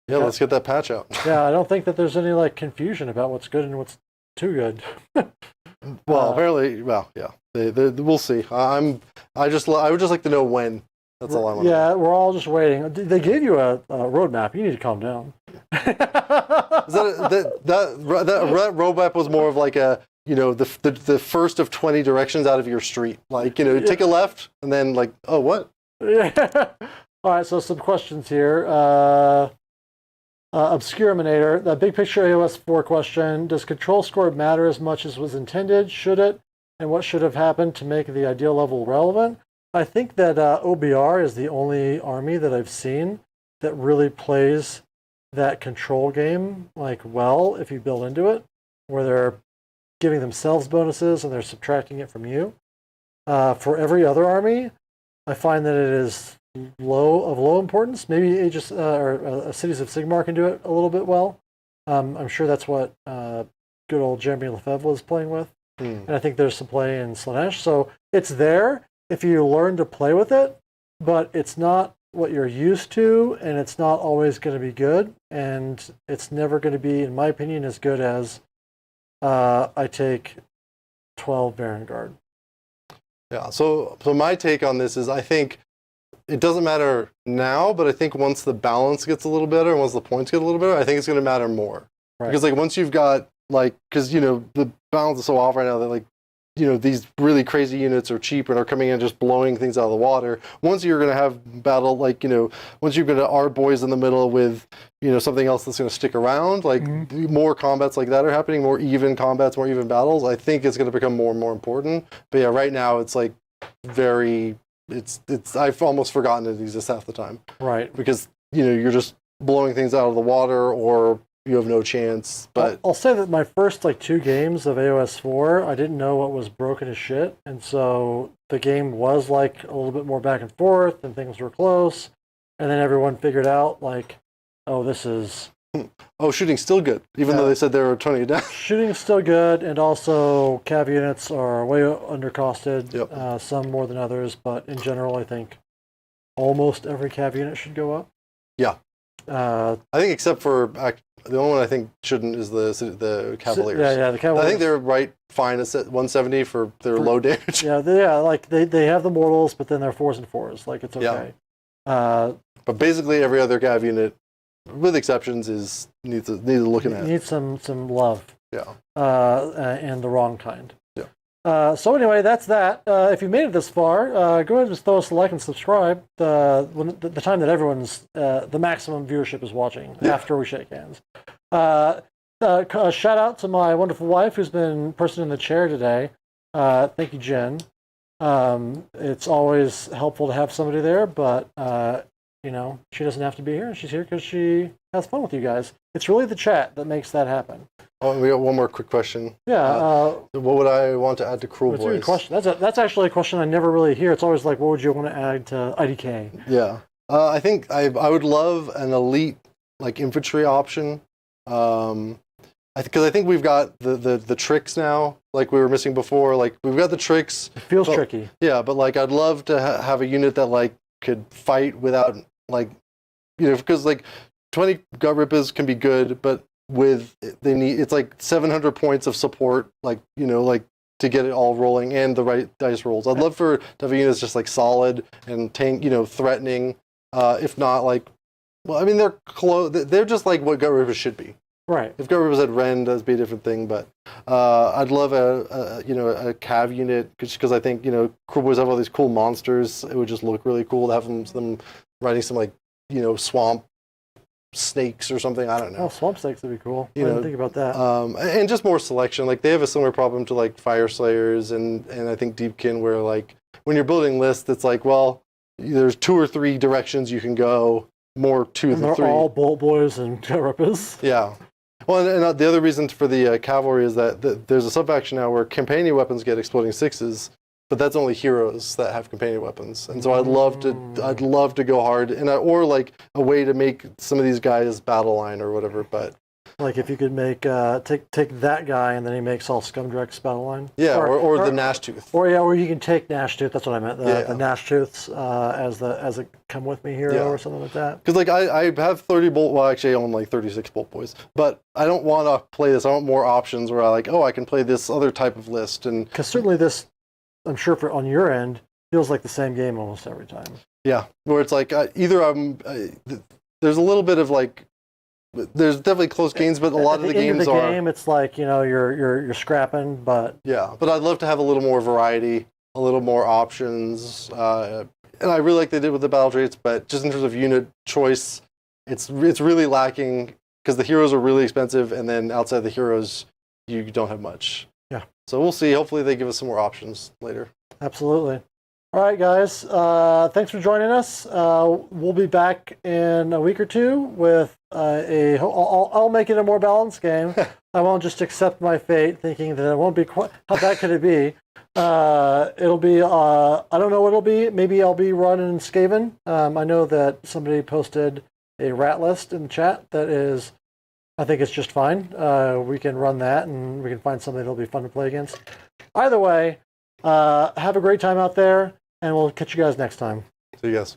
Yeah, let's get that patch out. Yeah, I don't think that there's any like confusion about what's good and what's too good. Well, apparently, well, yeah, we'll see. I would just like to know when. That's all I want. Yeah, we're all just waiting. They gave you a roadmap. You need to calm down. That roadmap was more of like a, you know, the first of 20 directions out of your street. Like, you know, take a left and then like, oh, what? Yeah. All right, so some questions here. Obscuraminator, the big picture AOS 4 question: does control score matter as much as was intended? Should it? And what should have happened to make the ideal level relevant? I think that OBR is the only army that I've seen that really plays that control game like well if you build into it, where they're giving themselves bonuses and they're subtracting it from you. For every other army, I find that it is of low importance. Maybe Aegis or Cities of Sigmar can do it a little bit well. I'm sure that's what good old Jeremy Lefebvre was playing with. And I think there's some play in Slaanesh. So it's there if you learn to play with it, but it's not what you're used to, and it's not always going to be good, and it's never going to be, in my opinion, as good as I take 12 Baron Guard. Yeah, so my take on this is I think it doesn't matter now, but I think once the balance gets a little better and once the points get a little better, I think it's going to matter more. Right. Because like once you've got like, because you know the balance is so off right now that like, you know, these really crazy units are cheap and are coming in just blowing things out of the water. Once you're going to have battle, like, you know, once you're going to our boys in the middle with, you know, something else that's going to stick around, like more combats like that are happening, more even combats, more even battles, I think it's going to become more and more important. But yeah, right now it's like I've almost forgotten it exists half the time. Right. Because, you know, you're just blowing things out of the water or you have no chance. But I'll say that my first like 2 games of AOS 4, I didn't know what was broken as shit, and so the game was like a little bit more back and forth, and things were close, and then everyone figured out like, oh, this is shooting's still good, even though they said they were toning it down. shooting's still good, and also cav units are way undercosted. Yep. Some more than others, but in general, I think almost every cav unit should go up. Yeah. I think except for the only one I think shouldn't is the Cavaliers. Yeah, the Cavaliers. I think they're fine at 170 for their low damage. Yeah, like they have the mortals, but then they're 4s and 4s. Like it's okay. Yeah. But basically every other cav unit, with exceptions, needs a looking at. Needs some love. Yeah. And the wrong kind. Yeah. So anyway, that's that. If you made it this far, go ahead and just throw us a like and subscribe. The time that everyone's the maximum viewership is watching after we shake hands. A shout out to my wonderful wife, who's been person in the chair today. Thank you, Jen. It's always helpful to have somebody there, but you know, she doesn't have to be here, and she's here because she has fun with you guys. It's really the chat that makes that happen. Oh, we got one more quick question. Yeah. What would I want to add to Kruleboyz? That's a good question. That's actually a question I never really hear. It's always like, what would you want to add to IDK? Yeah. I think I would love an elite like infantry option. Because I think we've got the tricks now, like we were missing before. Like we've got the tricks. It feels tricky. Yeah, but like I'd love to have a unit that like could fight without like, you know, because like 20 gut rippers can be good, but it's like 700 points of support, like, you know, like to get it all rolling and the right dice rolls. I'd love to have a unit that's just like solid and tank, you know, threatening. If not, like Well, I mean, they're close. They're just like what Gut Rippers should be. Right. If Gut Rippers had Ren, that'd be a different thing. But I'd love a cav unit because I think Kruleboyz have all these cool monsters. It would just look really cool to have them riding some like swamp snakes or something. I don't know. Oh, swamp snakes would be cool. I didn't think about that. And just more selection. Like they have a similar problem to like Fire Slayers and I think Deepkin, where like when you're building lists, it's like, well, there's 2 or 3 directions you can go. More 2 than 3. They're all Bolt Boys and Gut Rippers. Yeah. Well, and the other reason for the cavalry is that there's a sub-faction now where companion weapons get exploding 6s, but that's only heroes that have companion weapons. And so I'd love to go hard, or like a way to make some of these guys battle line or whatever. But like if you could make take that guy and then he makes all Scumdrex battle line. Yeah, or the Gnashtooth. Or you can take Gnashtooth. That's what I meant. The Gnashtooths as a come with me hero or something like that. Because like I have 30 bolt. Well, actually I own like 36 bolt boys, but I don't want to play this. I want more options where I can play this other type of list. And because certainly this, I'm sure on your end, feels like the same game almost every time. Yeah, where it's like either there's a little bit of like. There's definitely close games, but a lot of the games are. Game, it's like you're scrapping, but yeah. But I'd love to have a little more variety, a little more options, and I really like they did with the battle traits. But just in terms of unit choice, it's really lacking because the heroes are really expensive, and then outside the heroes, you don't have much. Yeah. So we'll see. Hopefully, they give us some more options later. Absolutely. All right, guys. Thanks for joining us. We'll be back in a week or 2 with I'll make it a more balanced game. I won't just accept my fate, thinking that it won't be quite. How bad could it be? It'll be. I don't know what it'll be. Maybe I'll be running Skaven. I know that somebody posted a rat list in the chat that is. I think it's just fine. We can run that, and we can find something that'll be fun to play against. Either way, have a great time out there. And we'll catch you guys next time. See you guys.